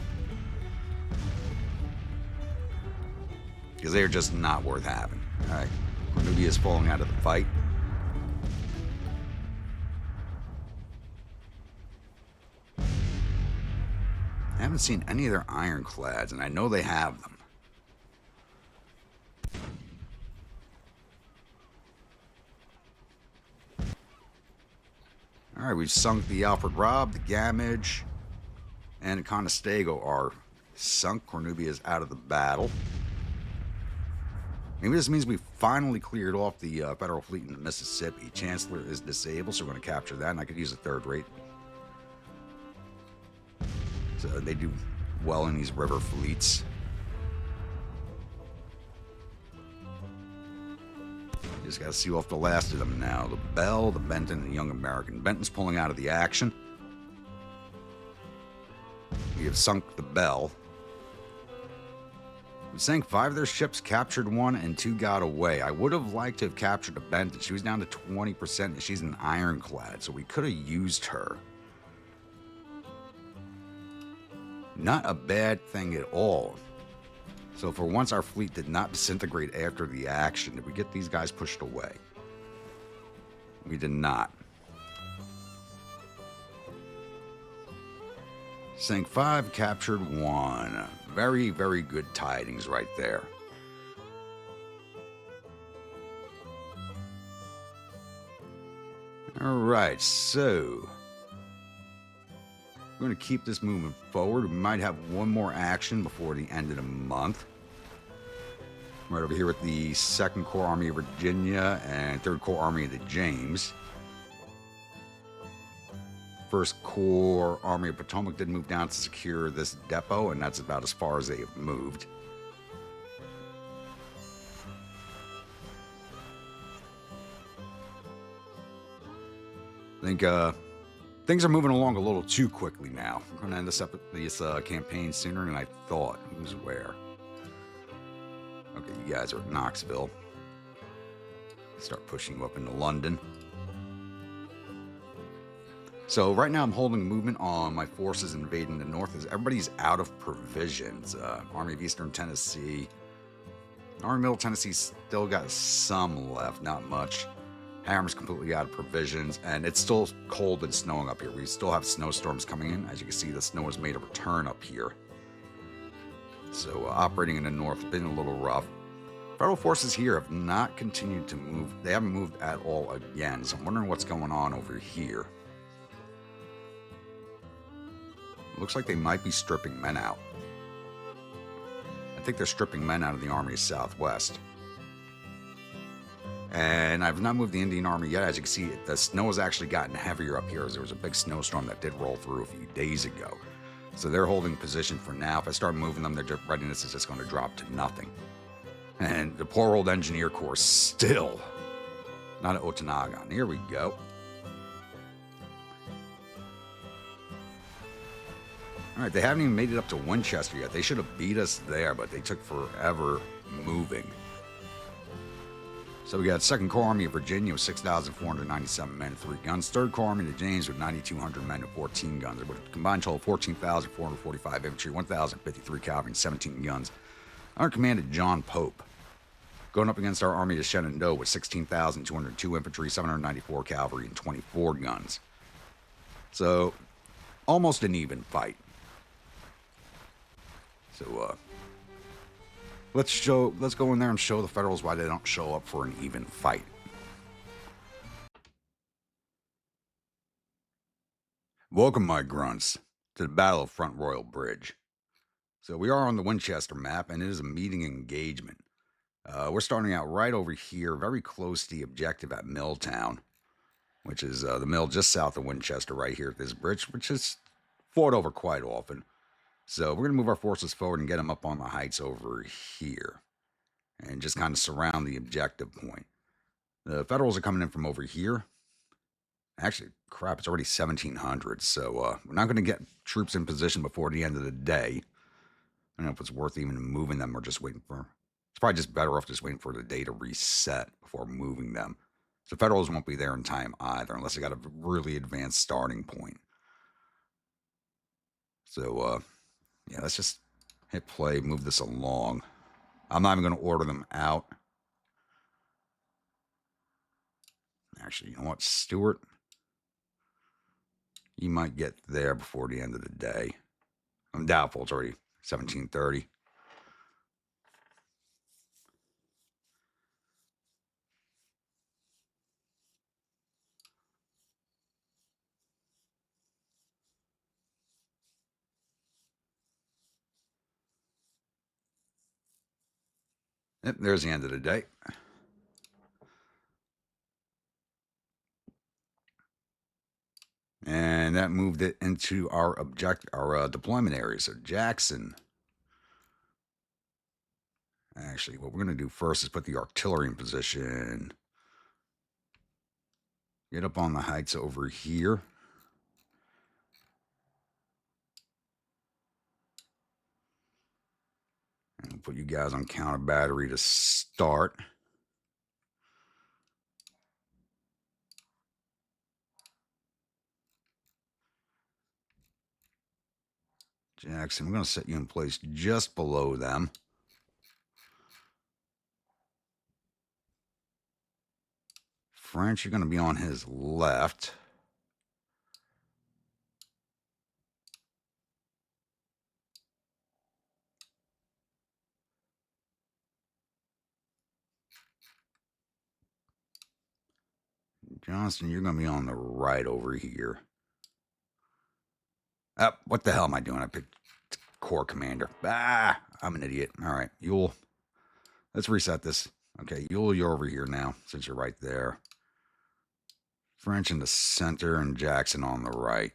Because they're just not worth having. Alright, Cornubia is falling out of the fight. I haven't seen any of their ironclads, and I know they have them. Alright, we've sunk the Alfred Robb, the Gamage, and the Conestoga are sunk. Cornubia is out of the battle. Maybe this means we finally cleared off the Federal fleet in the Mississippi. Chancellor is disabled, so we're going to capture that, and I could use a 3rd rate. So they do well in these river fleets. Just got to seal off the last of them now. The Bell, the Benton, and the Young American. Benton's pulling out of the action. We have sunk the Bell. We sank 5 of their ships, captured 1, and 2 got away. I would have liked to have captured the Benton. She was down to 20%, and she's an ironclad, so we could have used her. Not a bad thing at all. So for once, our fleet did not disintegrate after the action. Did we get these guys pushed away? We did not. Sank 5, captured 1. Very, very good tidings right there. Alright, so we're going to keep this moving forward. We might have one more action before the end of the month. Right over here with the 2nd Corps Army of Virginia and 3rd Corps Army of the James. 1st Corps Army of Potomac did move down to secure this depot, and that's about as far as they have moved. I think things are moving along a little too quickly now. We're going to end this campaign sooner than I thought. Who's where? Okay, you guys are at Knoxville. Start pushing you up into London. So right now I'm holding movement on my forces invading the north as everybody's out of provisions. Army of Eastern Tennessee. Army Middle Tennessee still got some left, not much. Hammer's completely out of provisions, and it's still cold and snowing up here. We still have snowstorms coming in. As you can see, the snow has made a return up here. So operating in the north has been a little rough. Federal forces here have not continued to move. They haven't moved at all again, so I'm wondering what's going on over here. Looks like they might be stripping men out. I think they're stripping men out of the Army of Southwest. And I've not moved the Indian Army yet. As you can see, the snow has actually gotten heavier up here as there was a big snowstorm that did roll through a few days ago. So they're holding position for now. If I start moving them, their readiness is just going to drop to nothing. And the poor old Engineer Corps still not at Otanagon. Here we go. All right, they haven't even made it up to Winchester yet. They should have beat us there, but they took forever moving. So we got 2nd Corps Army of Virginia with 6,497 men and 3 guns. 3rd Corps Army of the James with 9,200 men and 14 guns. With a combined total of 14,445 infantry, 1,053 cavalry, and 17 guns. Under command of John Pope. Going up against our Army of Shenandoah with 16,202 infantry, 794 cavalry, and 24 guns. So, almost an even fight. So, let's go in there and show the Federals why they don't show up for an even fight. Welcome, my grunts, to the Battle of Front Royal Bridge. So we are on the Winchester map, and it is a meeting engagement. We're starting out right over here, very close to the objective at Milltown, which is the mill just south of Winchester right here at this bridge, which is fought over quite often. So we're going to move our forces forward and get them up on the heights over here and just kind of surround the objective point. The Federals are coming in from over here. Actually, crap, it's already 1700, so we're not going to get troops in position before the end of the day. I don't know if it's worth even moving them or just waiting for... It's probably just better off just waiting for the day to reset before moving them. So Federals won't be there in time either, unless they got a really advanced starting point. So, yeah, let's just hit play, move this along. I'm not even going to order them out. Actually, you know what, Stuart? You might get there before the end of the day. I'm doubtful. It's already 1730. Yep, there's the end of the day. And that moved it into our deployment area. So Jackson. Actually, what we're going to do first is put the artillery in position. Get up on the heights over here. And we'll put you guys on counter battery to start. Jackson, we're going to set you in place just below them. French, you're going to be on his left. Johnston, you're going to be on the right over here. What the hell am I doing? I picked Corps Commander. I'm an idiot. All right, Ewell. Let's reset this. Okay, Ewell, you're over here now, since you're right there. French in the center and Jackson on the right.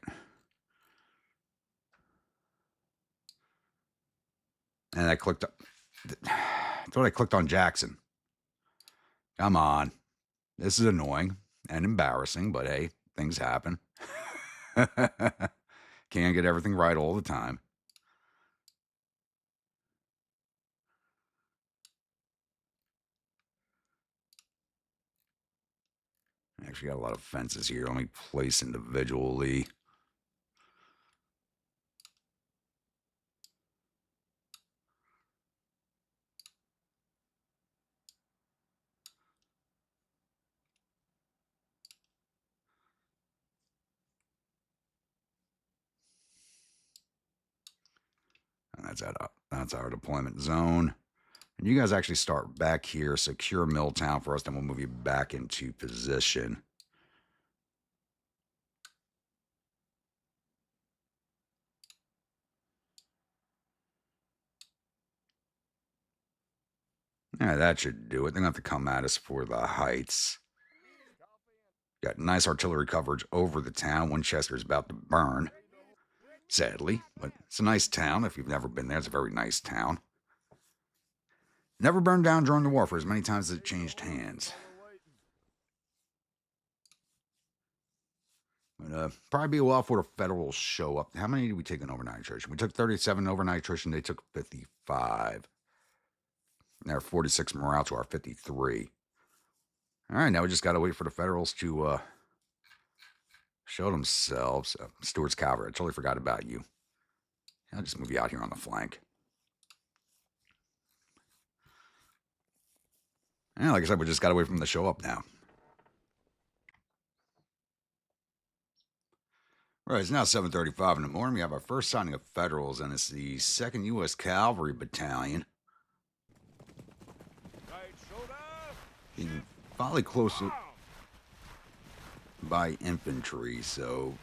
And I clicked... I thought I clicked on Jackson. Come on. This is annoying and embarrassing, but hey, things happen. Can't get everything right all the time. Actually got a lot of fences here. Let me place individually. And that's our deployment zone. And you guys actually start back here, secure Milltown for us, then we'll move you back into position. Yeah, that should do it. They're going to have to come at us for the heights. Got nice artillery coverage over the town. Winchester's about to burn, sadly, but it's a nice town. If you've never been there, it's a very nice town. Never burned down during the war for as many times as it changed hands. Probably be a while before the Federals show up. How many did we take in overnight attrition? We took 37 overnight attrition. They took 55. And they're 46 morale to our 53. All right, now we just got to wait for the Federals to show themselves. Stewart's Cavalry, I totally forgot about you. I'll just move you out here on the flank. And like I said, we just got to wait for them to show up now. Right, it's now 7:35 in the morning. We have our first signing of Federals, and it's the 2nd U.S. Cavalry Battalion. Right shoulder. Being probably close by infantry, so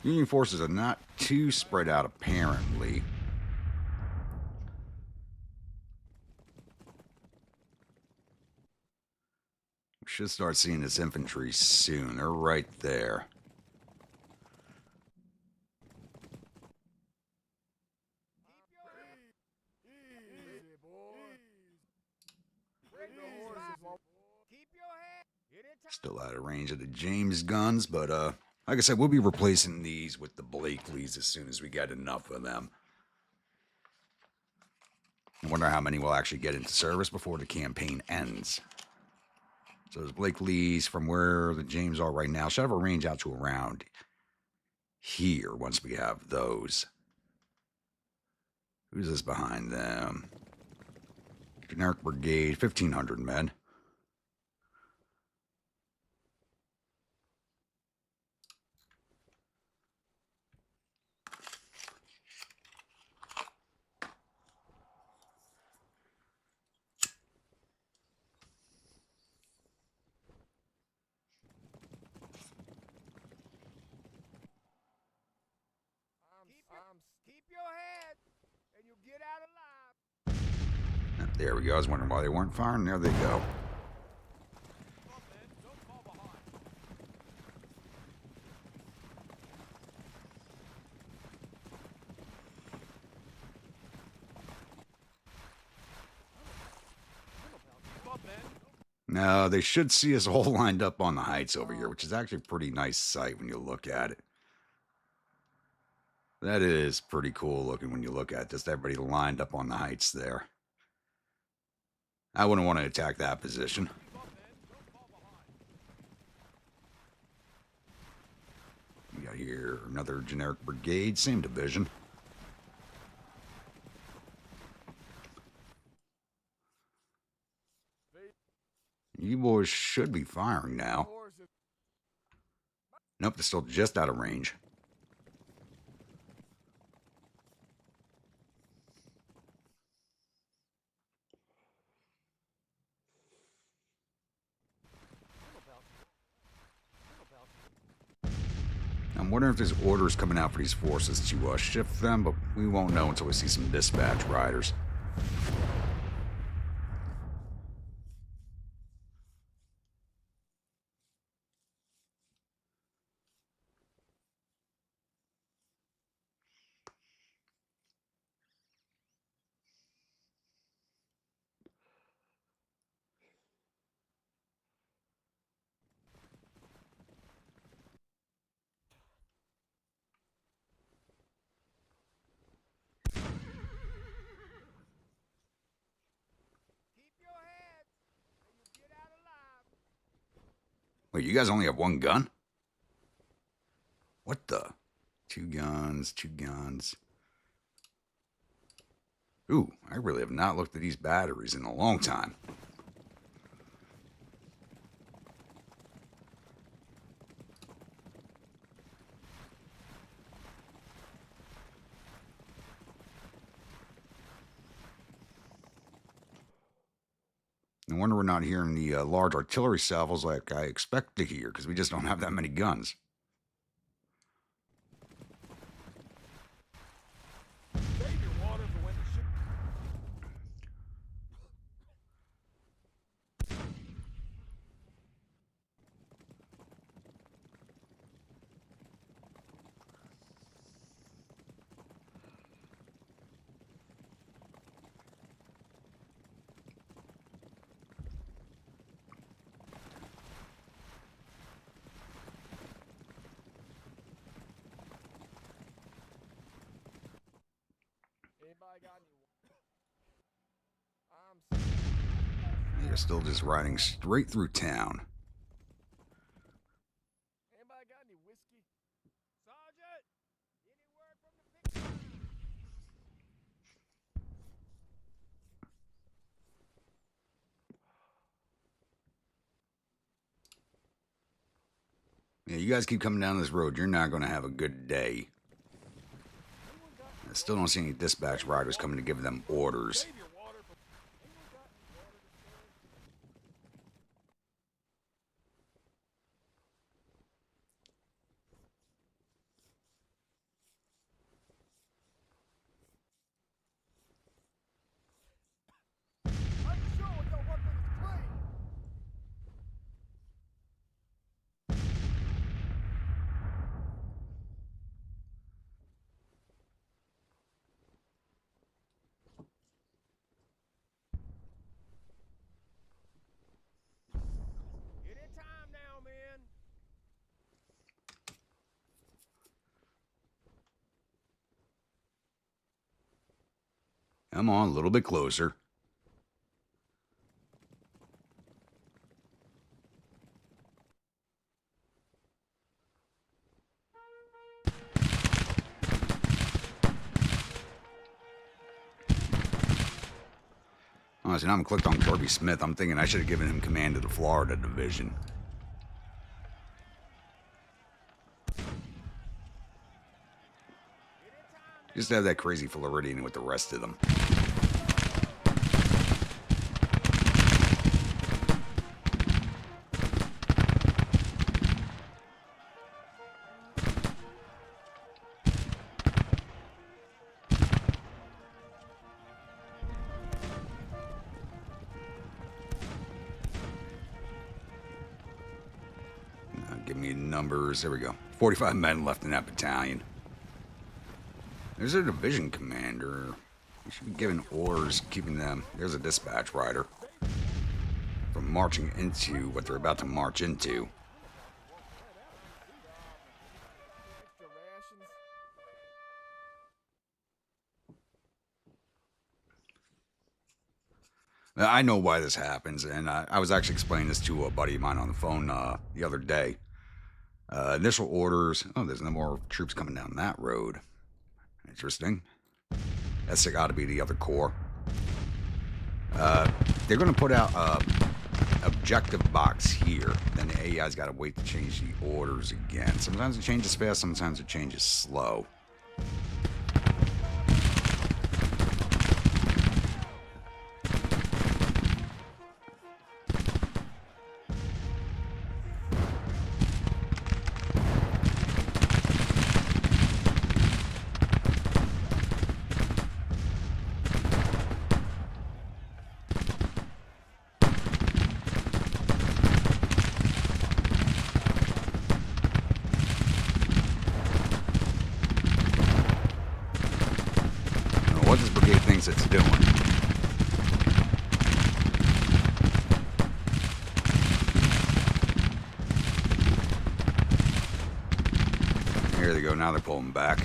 Union forces are not too spread out, apparently. We should start seeing this infantry soon. They're right there. Easy, boy. Bring the horses, my keep your head. Get it Still out of range of the James guns, but like I said, we'll be replacing these with the Blakeleys as soon as we get enough of them. I wonder how many will actually get into service before the campaign ends. So those Blakeleys from where the James are right now should have a range out to around here once we have those. Who's this behind them? Generic Brigade, 1,500 men. keep your head, and you'll get out alive. There we go. I was wondering why they weren't firing. There they go. Don't fall behind. No, they should see us all lined up on the heights over here, which is actually a pretty nice sight when you look at it. That is pretty cool looking when you look at just everybody lined up on the heights there. I wouldn't want to attack that position. We got here another generic brigade, same division. You boys should be firing now. Nope, they're still just out of range. I'm wondering if there's orders coming out for these forces to shift them, but we won't know until we see some dispatch riders. Wait, you guys only have one gun? What the? 2 guns, 2 guns. Ooh, I really have not looked at these batteries in a long time. No wonder we're not hearing the large artillery salvos like I expect to hear, because we just don't have that many guns. Save your water for when the ship. You're still just riding straight through town. Anybody got any whiskey? Sergeant! Any word from the pick? Yeah, you guys keep coming down this road. You're not going to have a good day. I still don't see any dispatch riders coming to give them orders. Save your water for... Anyone got any water to serve? Are you sure with your weapon is clean? Anytime now, man. Come on, a little bit closer. Honestly, now I'm clicked on Kirby Smith. I'm thinking I should have given him command of the Florida Division. Just to have that crazy Floridian with the rest of them. Give me numbers. There we go. 45 men left in that battalion. There's a division commander. You should be giving orders, keeping them. There's a dispatch rider. From marching into what they're about to march into. Extra rations. I know why this happens, and I was actually explaining this to a buddy of mine on the phone the other day. Initial orders. Oh, there's no more troops coming down that road. Interesting. That's got to be the other corps. They're going to put out objective box here. Then the AI's got to wait to change the orders again. Sometimes it changes fast, sometimes it changes slow. What this brigade thinks it's doing. Here they go, now they're pulling back.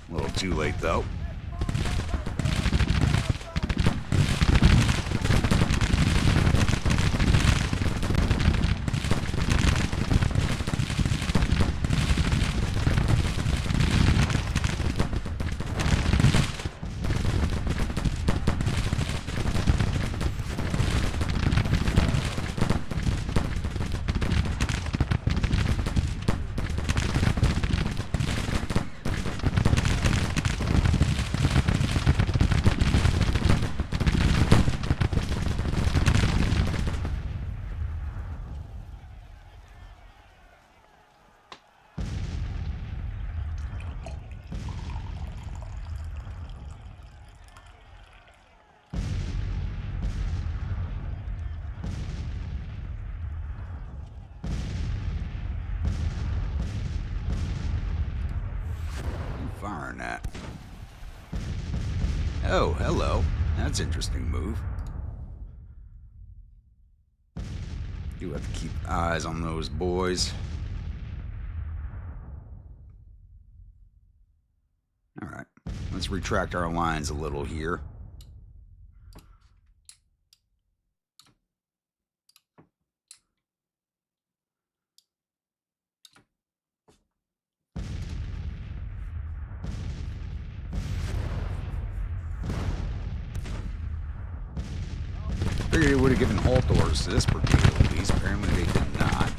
A little too late though. Firing at. Oh, hello. That's an interesting move. Do have to keep eyes on those boys. Alright. Let's retract our lines a little here. Figured it would have given halt orders to this brigade at least. Apparently they did not.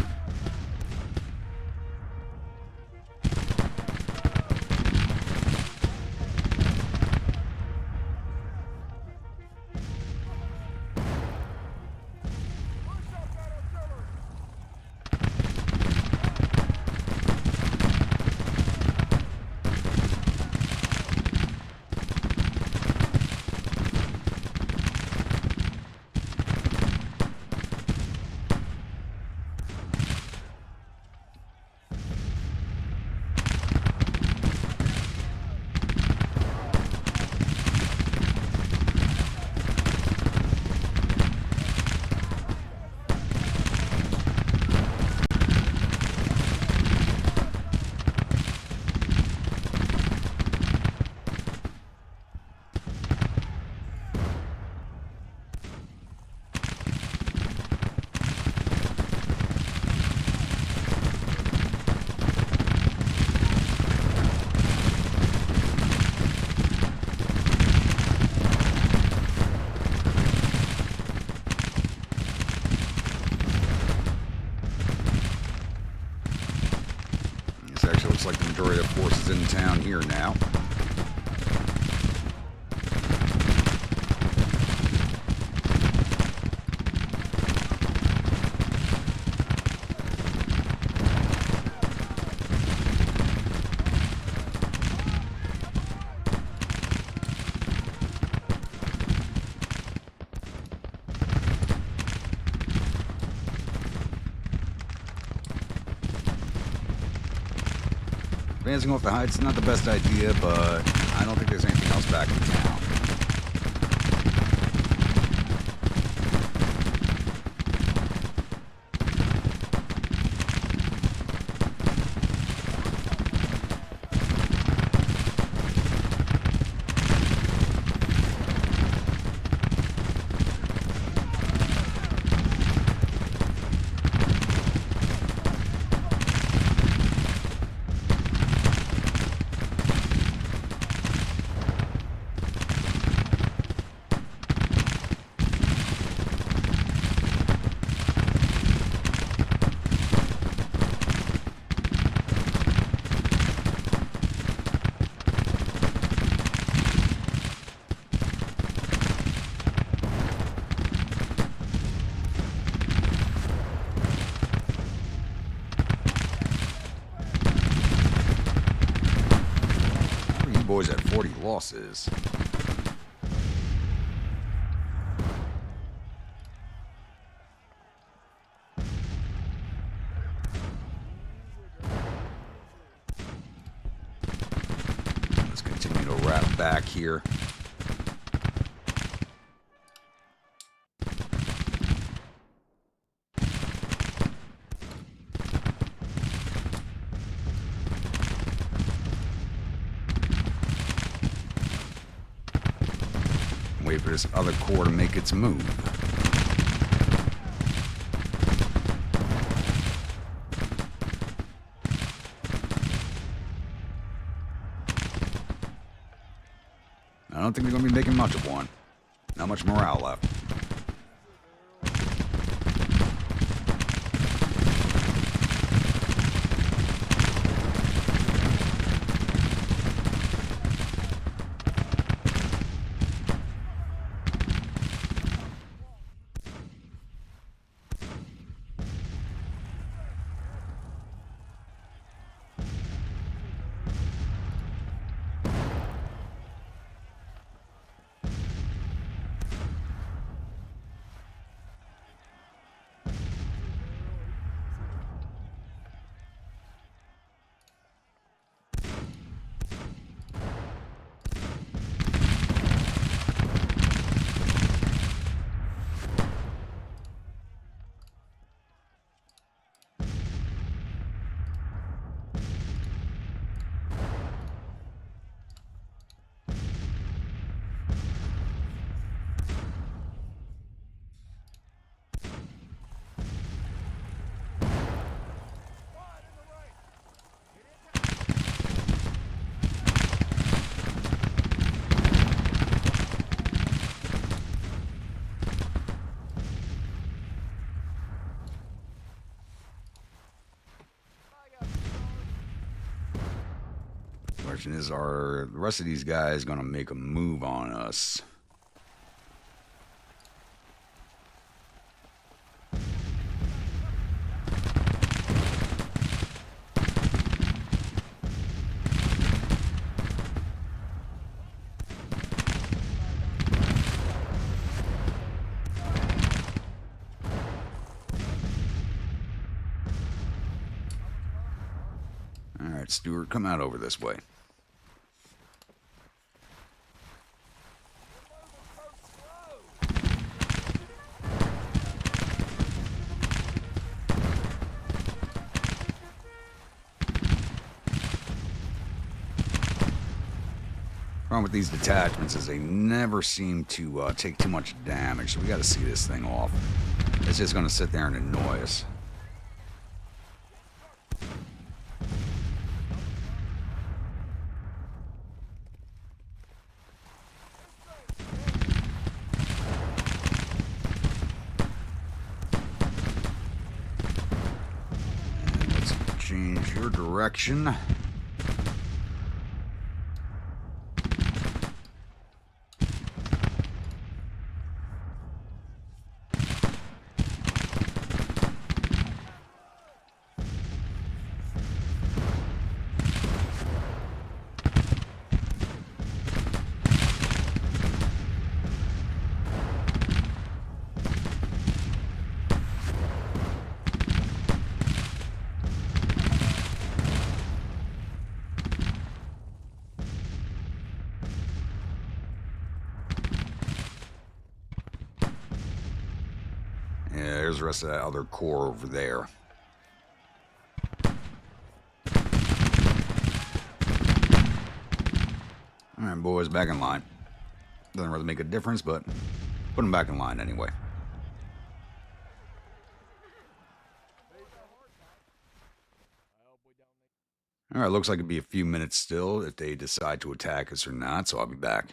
Looks like the majority of forces in town here now. Advancing off the heights, not the best idea, but I don't think there's anything else back in town. Boys at 40 losses. Let's continue to wrap back here. Wait for this other corps to make its move. I don't think they're going to be making much of one. Not much morale left. Question is, are the rest of these guys going to make a move on us? Alright, Stuart, come out over this way. Problem with these detachments is they never seem to take too much damage, so we got to see this thing off. It's just going to sit there and annoy us. And let's change your direction. Yeah, there's the rest of that other core over there. Alright, boys, back in line. Doesn't really make a difference, but put them back in line anyway. Alright, looks like it'd be a few minutes still if they decide to attack us or not, so I'll be back.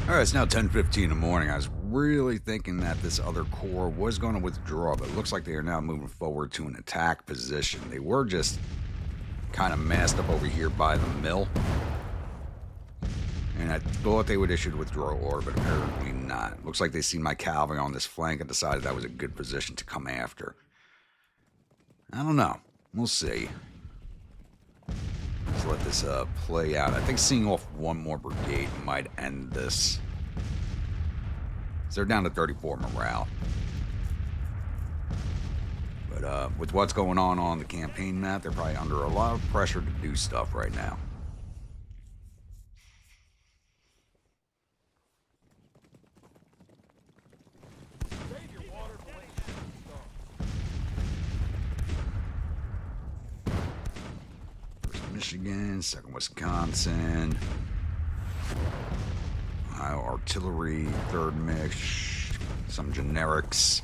Alright, it's now 10:15 in the morning. I was really thinking that this other corps was going to withdraw, but it looks like they are now moving forward to an attack position. They were just kind of massed up over here by the mill. And I thought they would issue the withdrawal order, but apparently not. Looks like they seen my cavalry on this flank and decided that was a good position to come after. I don't know. We'll see. Let's let this play out. I think seeing off one more brigade might end this. So they're down to 34 morale. But with what's going on the campaign map, they're probably under a lot of pressure to do stuff right now. Michigan, second Wisconsin, Ohio artillery, third Mich, some generics.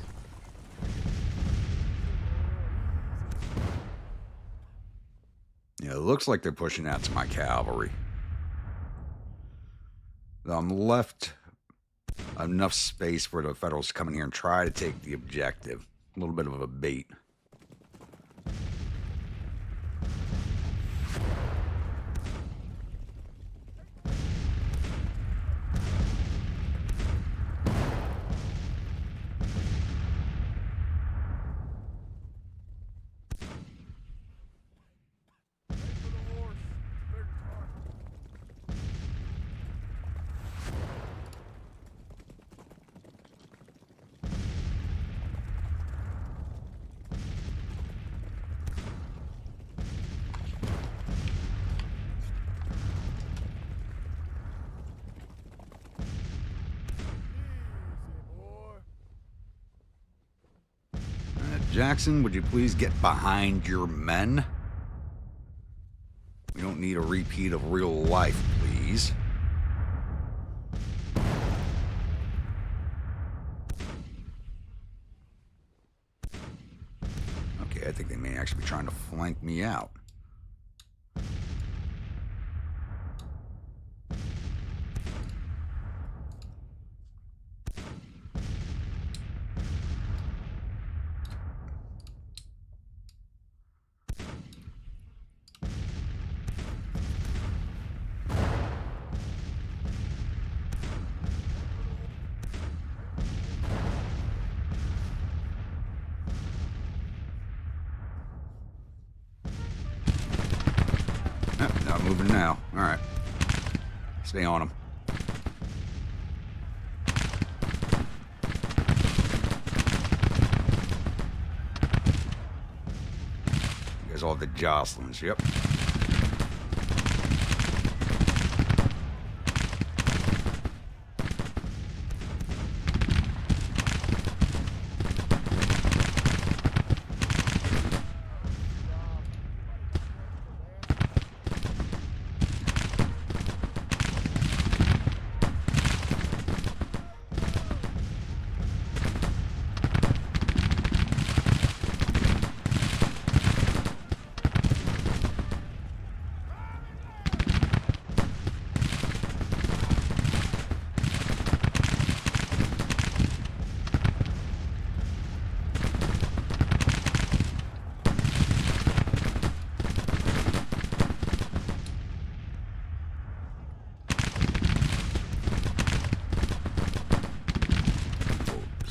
Yeah, it looks like they're pushing out to my cavalry. I'm left enough space for the Federals to come in here and try to take the objective. A little bit of a bait. Jackson, would you please get behind your men? We don't need a repeat of real life, please. Okay, I think they may actually be trying to flank me out. Not moving now. Alright. Stay on him. You guys all have the Jocelyn's. Yep.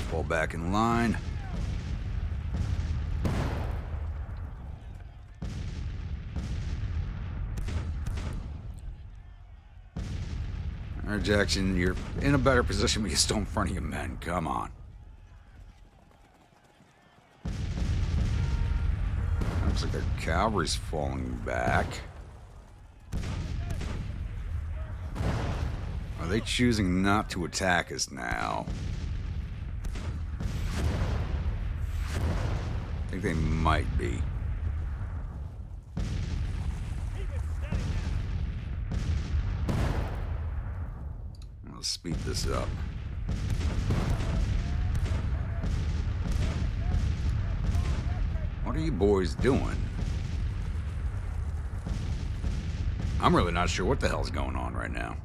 Fall back in line. Alright, Jackson, you're in a better position, but you're still in front of your men. Come on. Looks like their cavalry's falling back. Are they choosing not to attack us now? I think they might be. Let's speed this up. What are you boys doing? I'm really not sure what the hell's going on right now.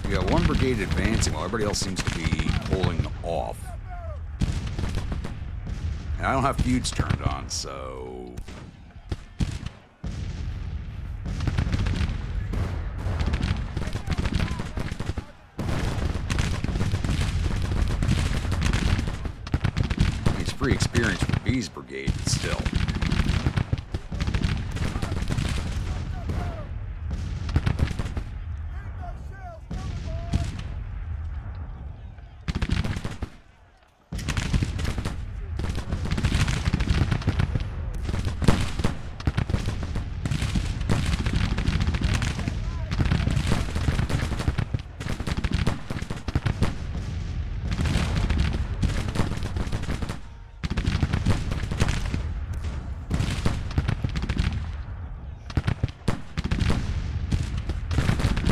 We got one brigade advancing while everybody else seems to be pulling off. And I don't have feuds turned on, so... It's free experience for B's brigade, but still.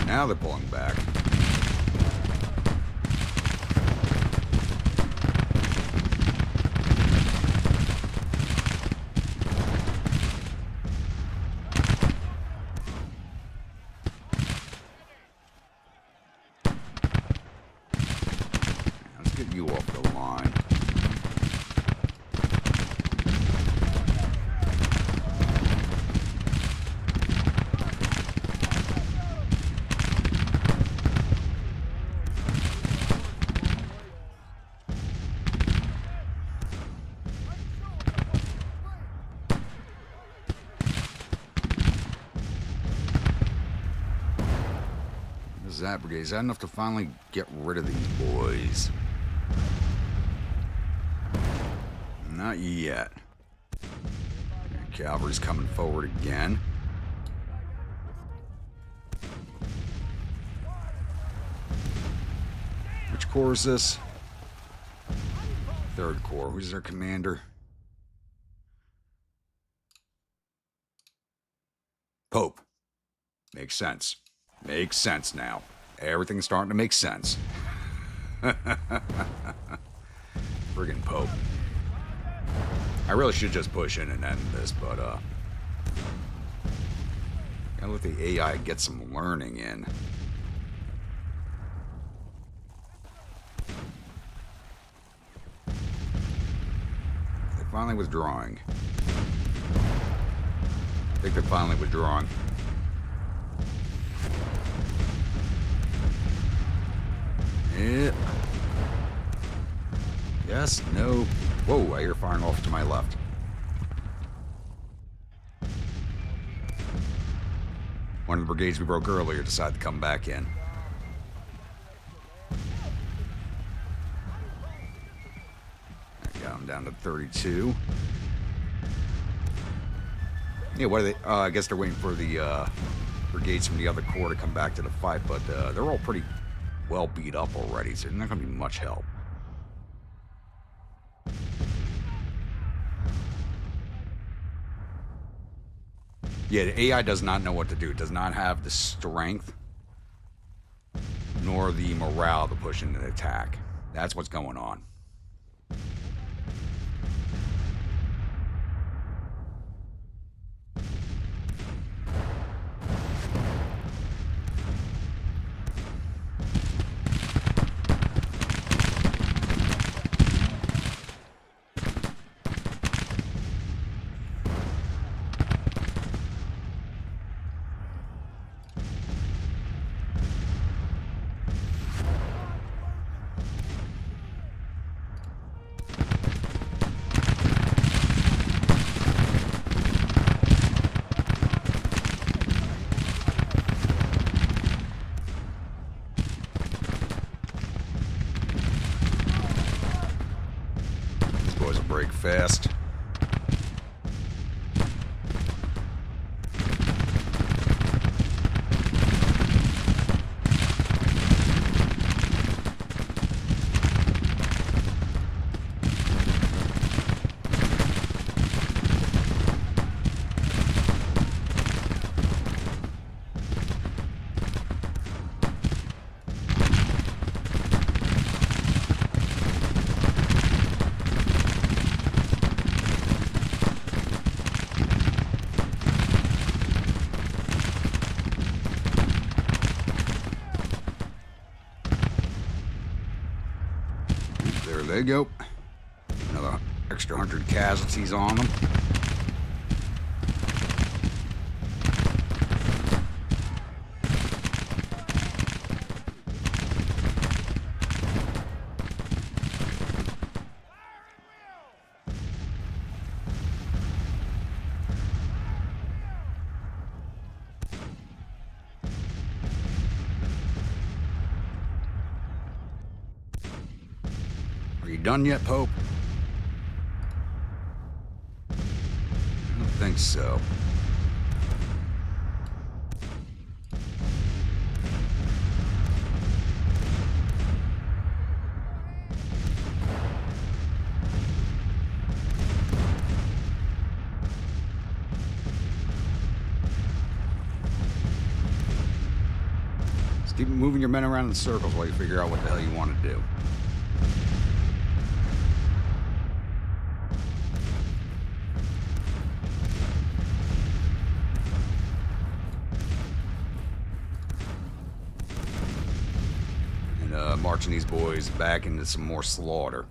Now they're pulling back. Let's get you off the line. That brigade. Is that enough to finally get rid of these boys? Not yet. Cavalry's coming forward again. Which corps is this? Third Corps. Who's their commander? Pope. Makes sense. Makes sense now. Everything's starting to make sense. Friggin' Pope. I really should just push in and end this, but, Gotta let the AI get some learning in. They're finally withdrawing. I think they're finally withdrawing. Yeah. Yes, no. Whoa, I hear firing off to my left. One of the brigades we broke earlier decided to come back in. There we go, I'm down to 32. Yeah, what are they? I guess they're waiting for the brigades from the other corps to come back to the fight, but they're all pretty well beat up already, so they're not going to be much help. Yeah, the AI does not know what to do. It does not have the strength nor the morale to push into the attack. That's what's going on. Break fast. There you go. Another extra 100 casualties on them. Are you done yet, Pope? I don't think so. Just keep moving your men around in circles while you figure out what the hell you want to do. Marching these boys back into some more slaughter.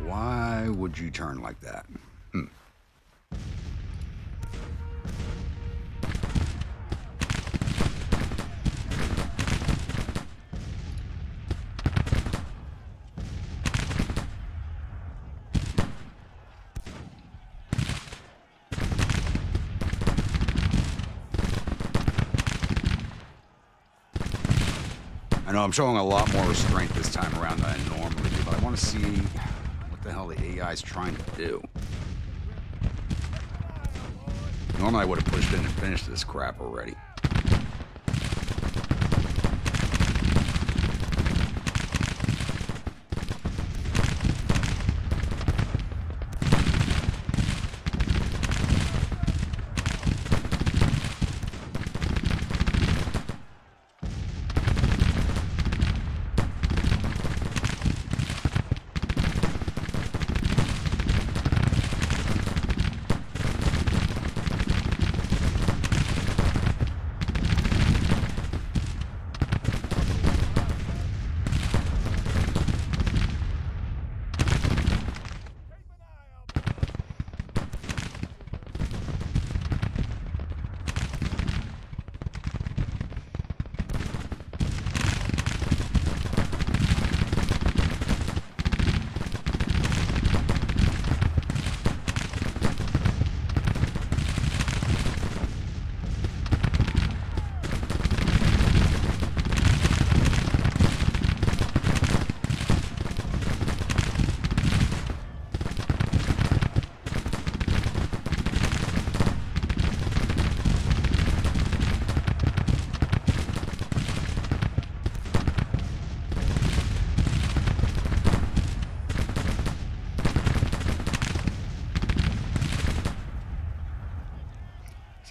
Why would you turn like that? I know I'm showing a lot more restraint this time around than I normally do, but I want to see what the hell the AI is trying to do. Normally I would have pushed in and finished this crap already.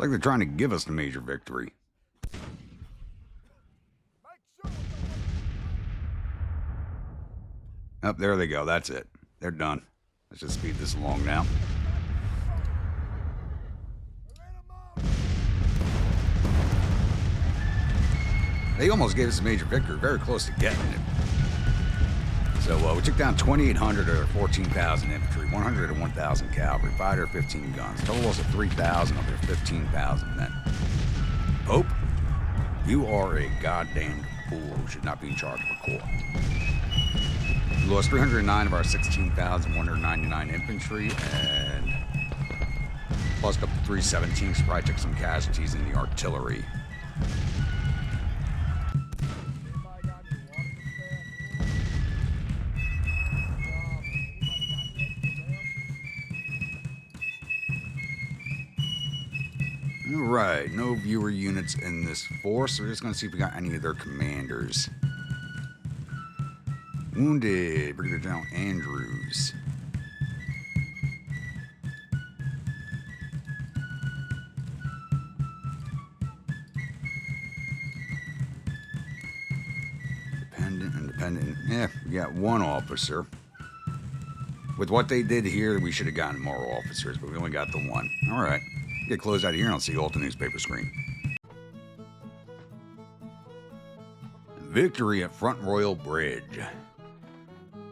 like they're trying to give us the major victory. Up there they go. That's it. They're done. Let's just speed this along now. They almost gave us a major victory. Very close to getting it. So we took down 2,800 or 14,000 infantry, 100 or 1,000 cavalry, 5 or 15 guns. Total loss of 3,000 of their 15,000 men. Pope, you are a goddamn fool who should not be in charge of a corps. We lost 309 of our 16,199 infantry and plussed up to 317. So probably took some casualties in the artillery. Alright, no viewer units in this force. We're just going to see if we got any of their commanders. Wounded, Brigadier General Andrews. Independent. Yeah, we got one officer. With what they did here, we should have gotten more officers, but we only got the one. Alright. Get closed out of here and I'll see you all at the newspaper screen. Victory at Front Royal Bridge.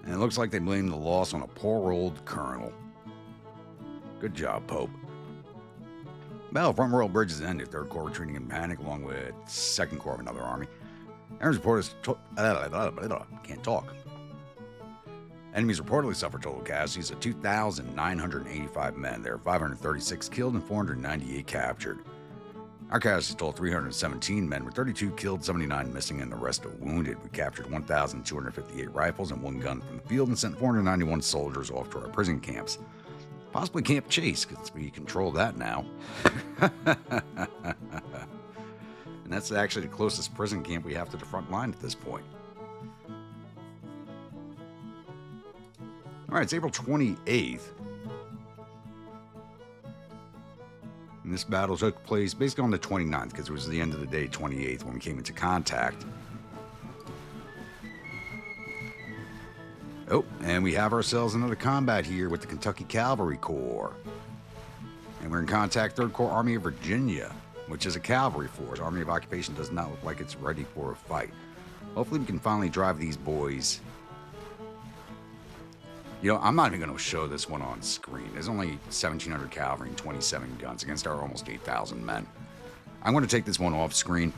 And it looks like they blamed the loss on a poor old colonel. Good job, Pope. Battle of Front Royal Bridge is ended. Third Corps retreating in panic along with Second Corps of another army. Enemy's reporters can't talk. Enemies reportedly suffered total casualties of 2,985 men. There were 536 killed and 498 captured. Our casualties total 317 men, with 32 killed, 79 missing, and the rest are wounded. We captured 1,258 rifles and one gun from the field and sent 491 soldiers off to our prison camps. Possibly Camp Chase, because we control that now. And that's actually the closest prison camp we have to the front line at this point. All right, it's April 28th. And this battle took place basically on the 29th, because it was the end of the day, 28th, when we came into contact. Oh, and we have ourselves another combat here with the Kentucky Cavalry Corps. And we're in contact 3rd Corps Army of Virginia, which is a cavalry force. Army of Occupation does not look like it's ready for a fight. Hopefully we can finally drive these boys. You know, I'm not even going to show this one on screen. There's only 1,700 cavalry and 27 guns against our almost 8,000 men. I'm going to take this one off screen,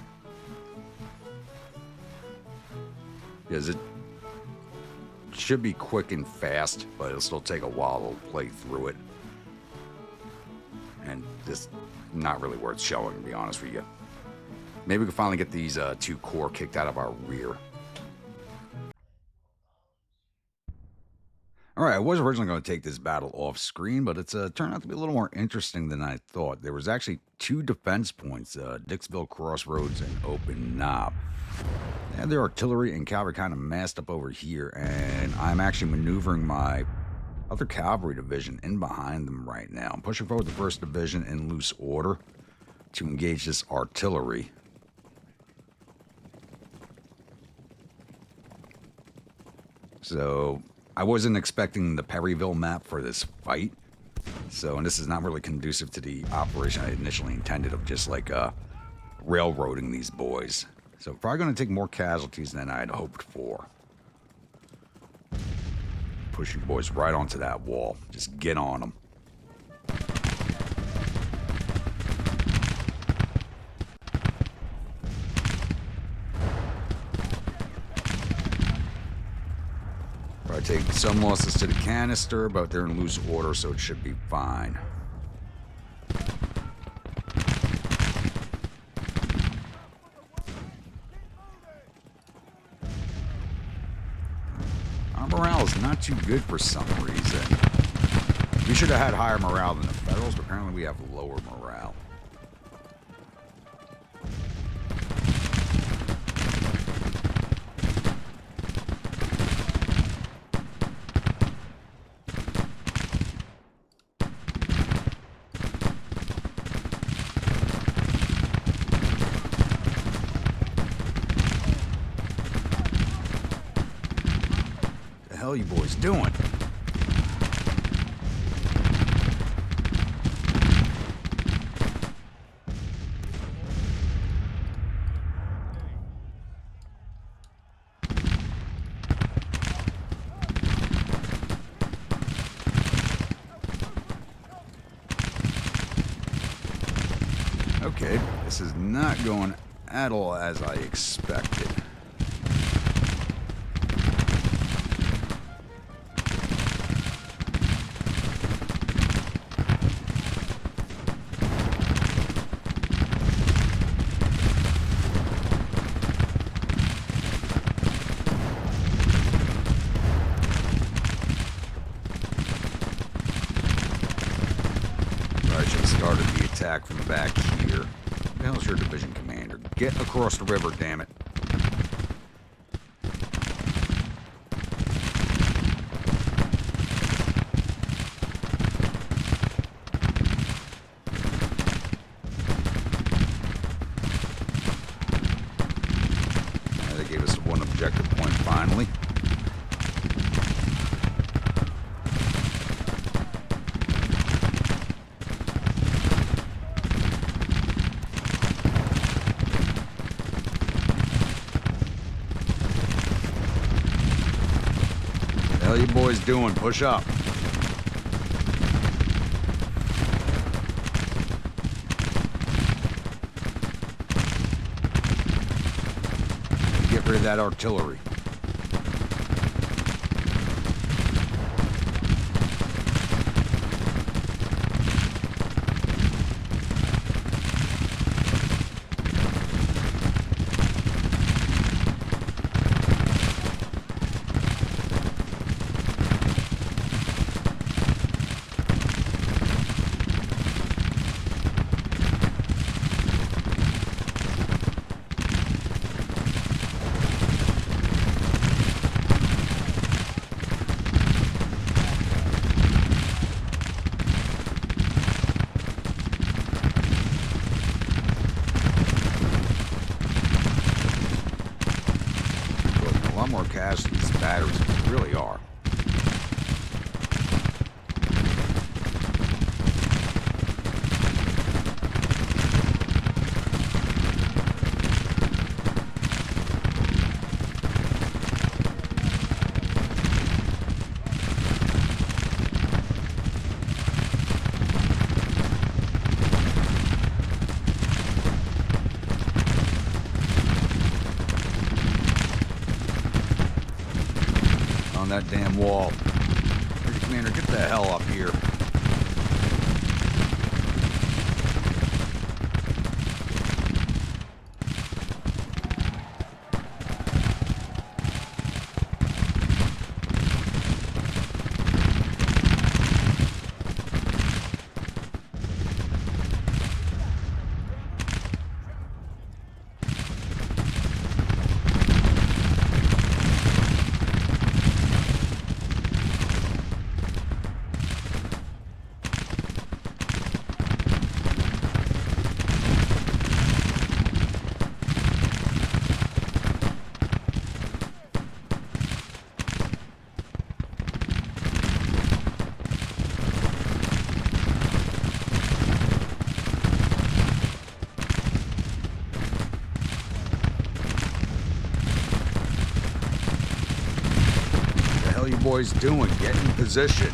because it should be quick and fast, but it'll still take a while to play through it. And this not really worth showing, to be honest with you. Maybe we can finally get these 2 corps kicked out of our rear. Alright, I was originally going to take this battle off screen, but it's turned out to be a little more interesting than I thought. There was actually 2 defense points, Dixville Crossroads and Open Knob. They had their artillery and cavalry kind of massed up over here, and I'm actually maneuvering my other cavalry division in behind them right now. I'm pushing forward the 1st Division in loose order to engage this artillery. So I wasn't expecting the Perryville map for this fight. And this is not really conducive to the operation I initially intended of just like railroading these boys. So probably going to take more casualties than I had hoped for. Push you boys right onto that wall. Just get on them. Probably take some losses to the canister, but they're in loose order, so it should be fine. Our morale is not too good for some reason. We should have had higher morale than the Federals, but apparently we have lower morale. hell are you boys doing? Okay, this is not going at all as I expected. I should have started the attack from back here. Who the hell's your division commander? Get across the river, damn it. Yeah, they gave us one objective point finally. What are you boys doing? Push up. Get rid of that artillery. A lot more casualties than batteries, they really are. On that damn wall. Commander, get the hell up here. What are you boys doing? Get in position.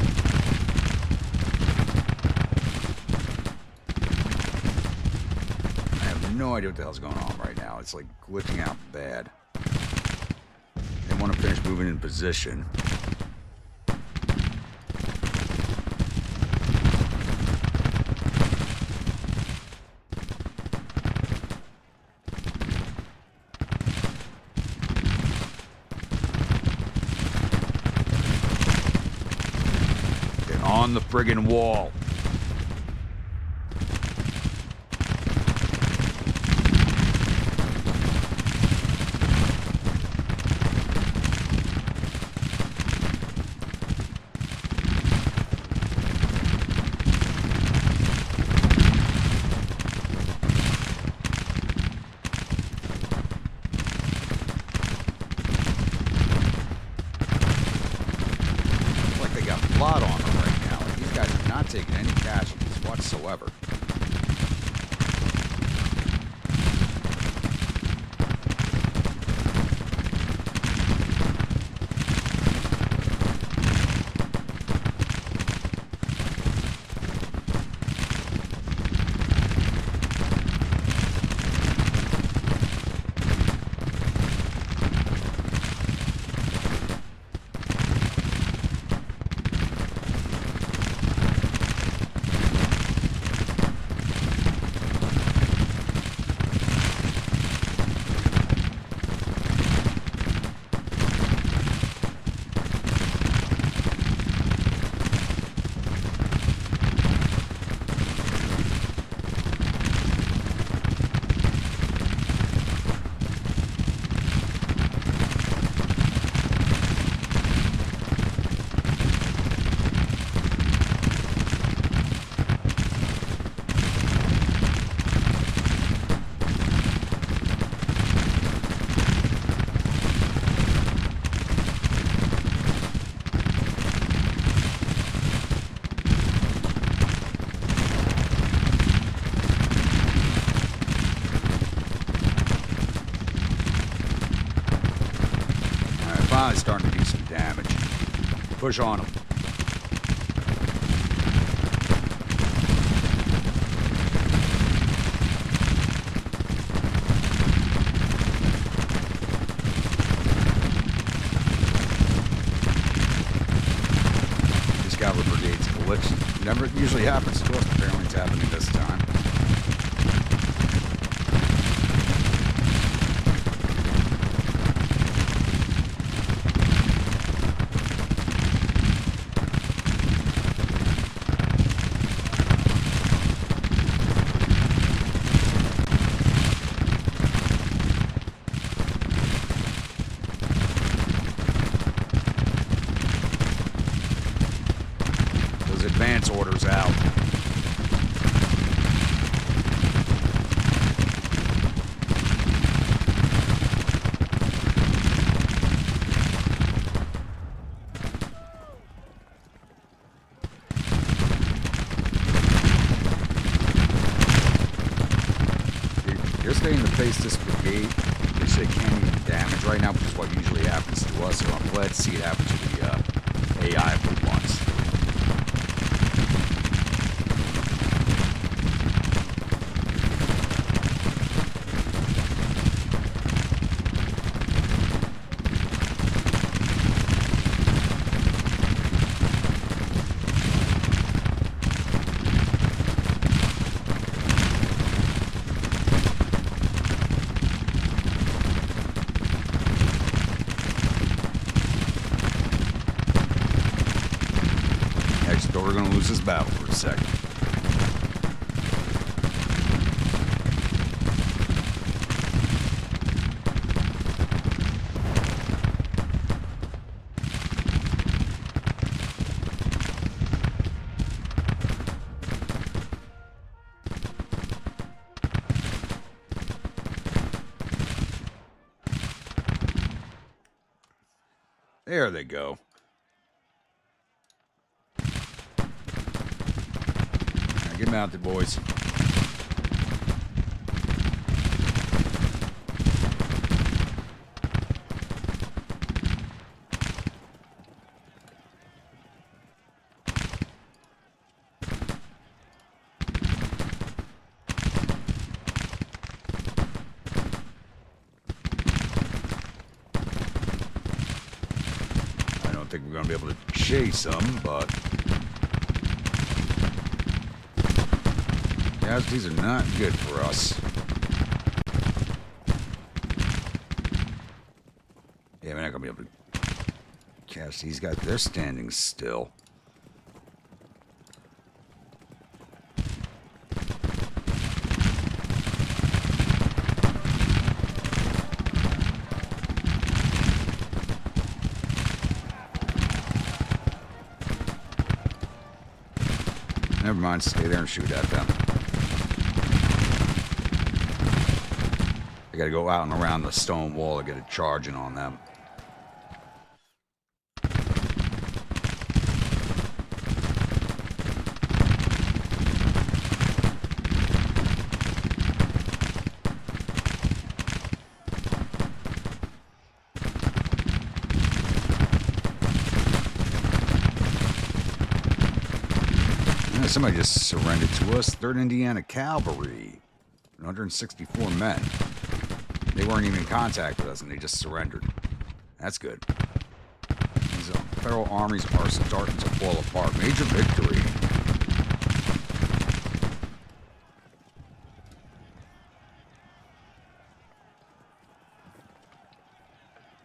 I have no idea what the hell's going on right now. It's like glitching out bad. They want to finish moving in position. On the friggin' wall. not taking any casualties whatsoever. Finally starting to do some damage. Push on them. This cavalry brigade's glitched. Never usually happens to us, but apparently it's happening this time. Advance orders out. They're starting to face this brigade, which they can't even damage right now, which is what usually happens to us, so I'm glad to see it happen to the AI for once. We're going to lose this battle for a second. There they go. Get mounted, boys. I don't think we're going to be able to chase them, but casualties are not good for us. Yeah, we're not gonna be able to catch these guys. They're standing still. Never mind, stay there and shoot at them. I gotta go out and around the stone wall to get a charging on them. Somebody just surrendered to us. 3rd Indiana Cavalry. 164 men. They weren't even in contact with us, and they just surrendered. That's good. These federal armies are starting to fall apart. Major victory.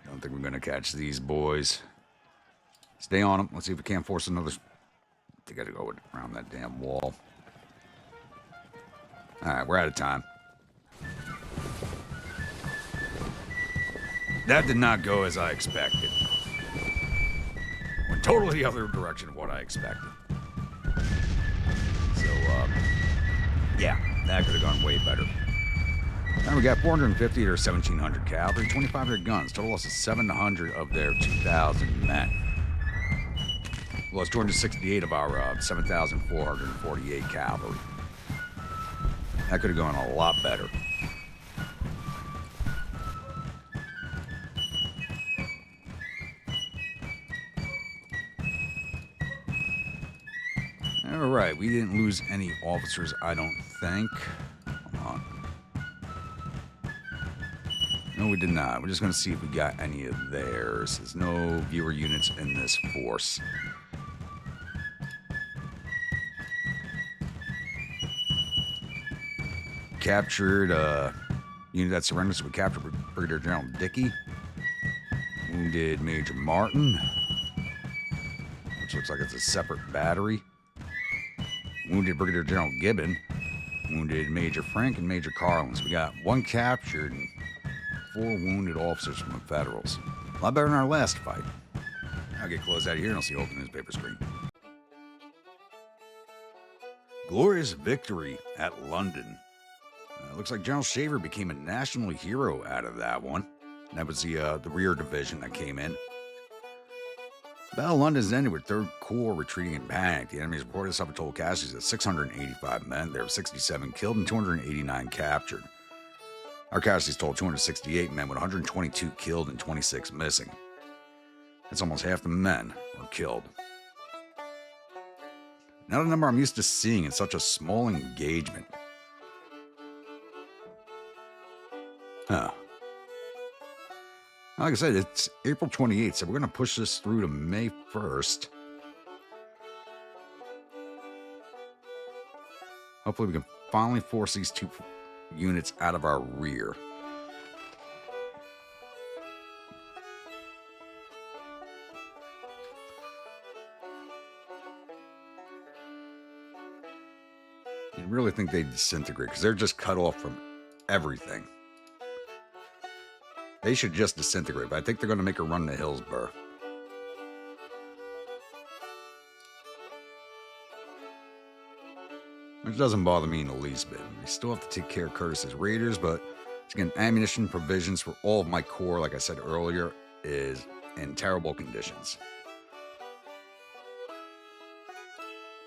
Don't think we're going to catch these boys. Stay on them. Let's see if we can't force another... They got to go around that damn wall. Alright, we're out of time. That did not go as I expected. Went totally the other direction of what I expected. So, yeah, that could have gone way better. Now we got 450 or 1,700 cavalry, 2,500 guns, total loss of 700 of their 2,000 men. We lost 268 of our 7,448 cavalry. That could have gone a lot better. Alright, we didn't lose any officers, I don't think. Come on. No, we did not. We're just going to see if we got any of theirs. There's no viewer units in this force. Captured unit that surrendered, so we captured Brigadier General Dickey. Wounded Major Martin, which looks like it's a separate battery. Wounded Brigadier General Gibbon. Wounded Major Frank and Major Carlins. We got 1 captured and 4 wounded officers from the Federals. A lot better than our last fight. I'll get closed out of here and I'll see you open newspaper screen. Glorious victory at London. Looks like General Shaver became a national hero out of that one. That was the rear division that came in. The Battle of London's ended with 3rd Corps retreating in panic. The enemy's reported suffered total casualties of 685 men. There were 67 killed and 289 captured. Our casualties totaled 268 men, with 122 killed and 26 missing. That's almost half the men were killed. Not a number I'm used to seeing in such a small engagement. Huh. Like I said, it's April 28th, so we're going to push this through to May 1st. Hopefully we can finally force these 2 units out of our rear. You really think they'd disintegrate, because they're just cut off from everything. They should just disintegrate, but I think they're going to make a run to Hillsborough. Which doesn't bother me in the least bit. We still have to take care of Curtis's Raiders, but again, ammunition provisions for all of my corps, like I said earlier, is in terrible conditions.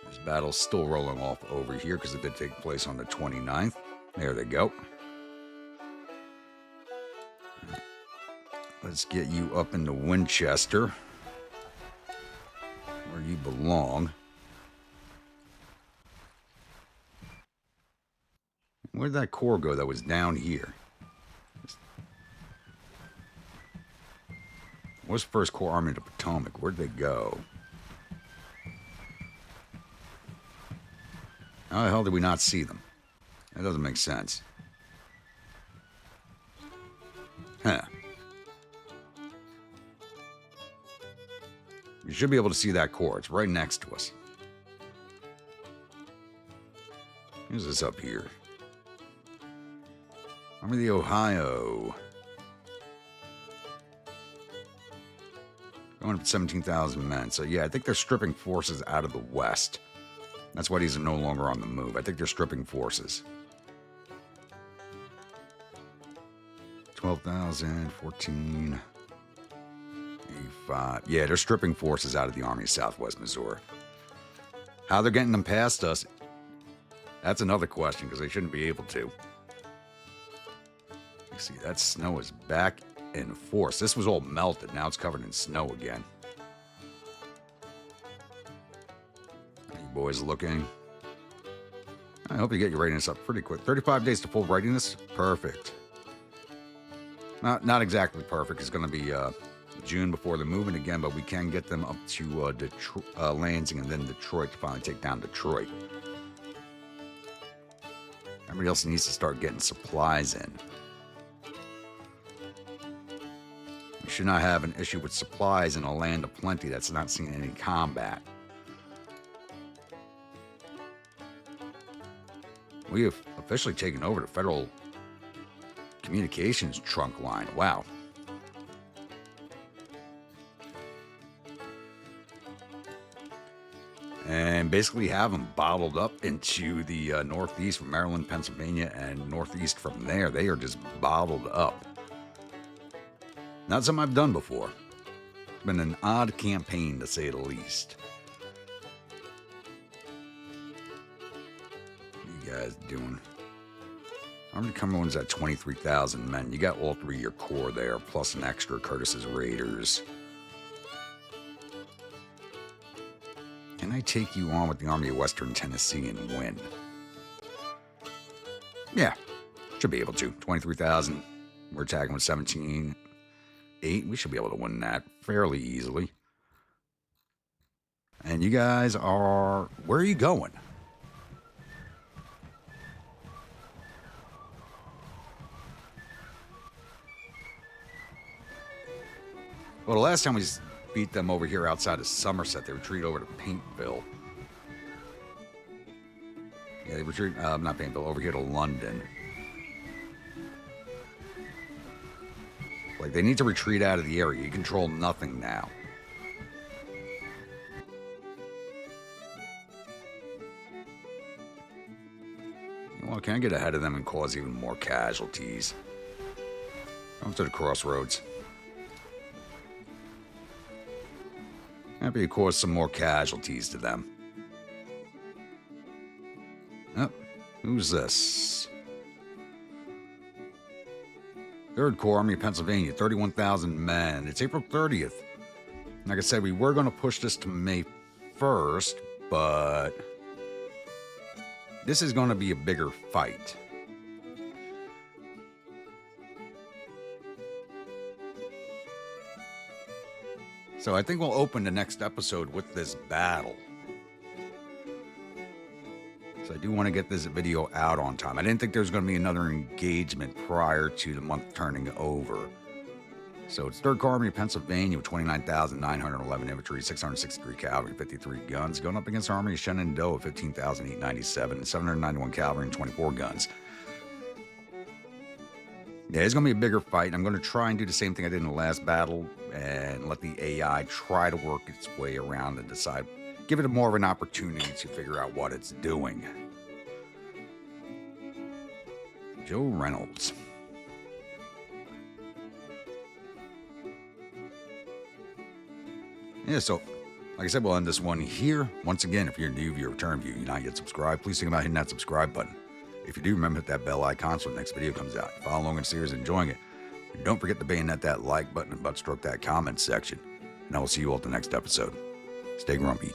This battle's still rolling off over here because it did take place on the 29th. There they go. Let's get you up into Winchester, where you belong. Where'd that corps go that was down here? What's 1st Corps Army of the Potomac? Where'd they go? How the hell did we not see them? That doesn't make sense. Huh. You should be able to see that corps. It's right next to us. Who's this up here? Army of the Ohio. Going up to 17,000 men. So yeah, I think they're stripping forces out of the west. That's why these are no longer on the move. I think they're stripping forces. 12,000, 14... 85. Yeah, they're stripping forces out of the Army of Southwest Missouri. How they're getting them past us, that's another question, because they shouldn't be able to. You see, that snow is back in force. This was all melted. Now it's covered in snow again. Are you boys looking? I hope you get your readiness up pretty quick. 35 days to full readiness. Perfect. Not exactly perfect. It's going to be June before they're moving again, but we can get them up to Detroit, Lansing and then Detroit to finally take down Detroit. Everybody else needs to start getting supplies in. We should not have an issue with supplies in a land of plenty that's not seeing any combat. We have officially taken over the federal communications trunk line. Wow. And basically have them bottled up into the northeast from Maryland, Pennsylvania, and northeast from there. They are just bottled up. Not something I've done before. It's been an odd campaign, to say the least. What are you guys doing? Army Cumberland's at 23,000 men. You got all three of your corps there, plus an extra Curtis's Raiders. Can I take you on with the Army of Western Tennessee and win? Yeah, should be able to. 23,000. We're attacking with 17,800. We should be able to win that fairly easily. And you guys are... Where are you going? Well, the last time we beat them over here outside of Somerset, they retreated over to Paintville. Yeah, they retreat, not Paintville, over here to London. Like, they need to retreat out of the area. You control nothing now. Well, can I get ahead of them and cause even more casualties? Come to the crossroads. Happy to cause some more casualties to them. Oh, who's this? 3rd Corps, Army of Pennsylvania, 31,000 men. It's April 30th. Like I said, we were going to push this to May 1st, but this is going to be a bigger fight. So I think we'll open the next episode with this battle. So I do want to get this video out on time. I didn't think there was going to be another engagement prior to the month turning over. So it's 3rd Corps Army of Pennsylvania with 29,911 infantry, 663 cavalry, 53 guns, going up against Army of Shenandoah with 15,897, 791 cavalry, and 24 guns. Yeah, it's going to be a bigger fight. I'm going to try and do the same thing I did in the last battle and let the AI try to work its way around and decide, give it more of an opportunity to figure out what it's doing. Joe Reynolds. Yeah, so, like I said, we'll end this one here. Once again, if you're new viewer, return viewer, you're not yet subscribed, please think about hitting that subscribe button. If you do, remember hit that bell icon so the next video comes out. Follow along in the series, enjoying it. And don't forget to bayonet that like button and butt stroke that comment section. And I will see you all at the next episode. Stay grumpy.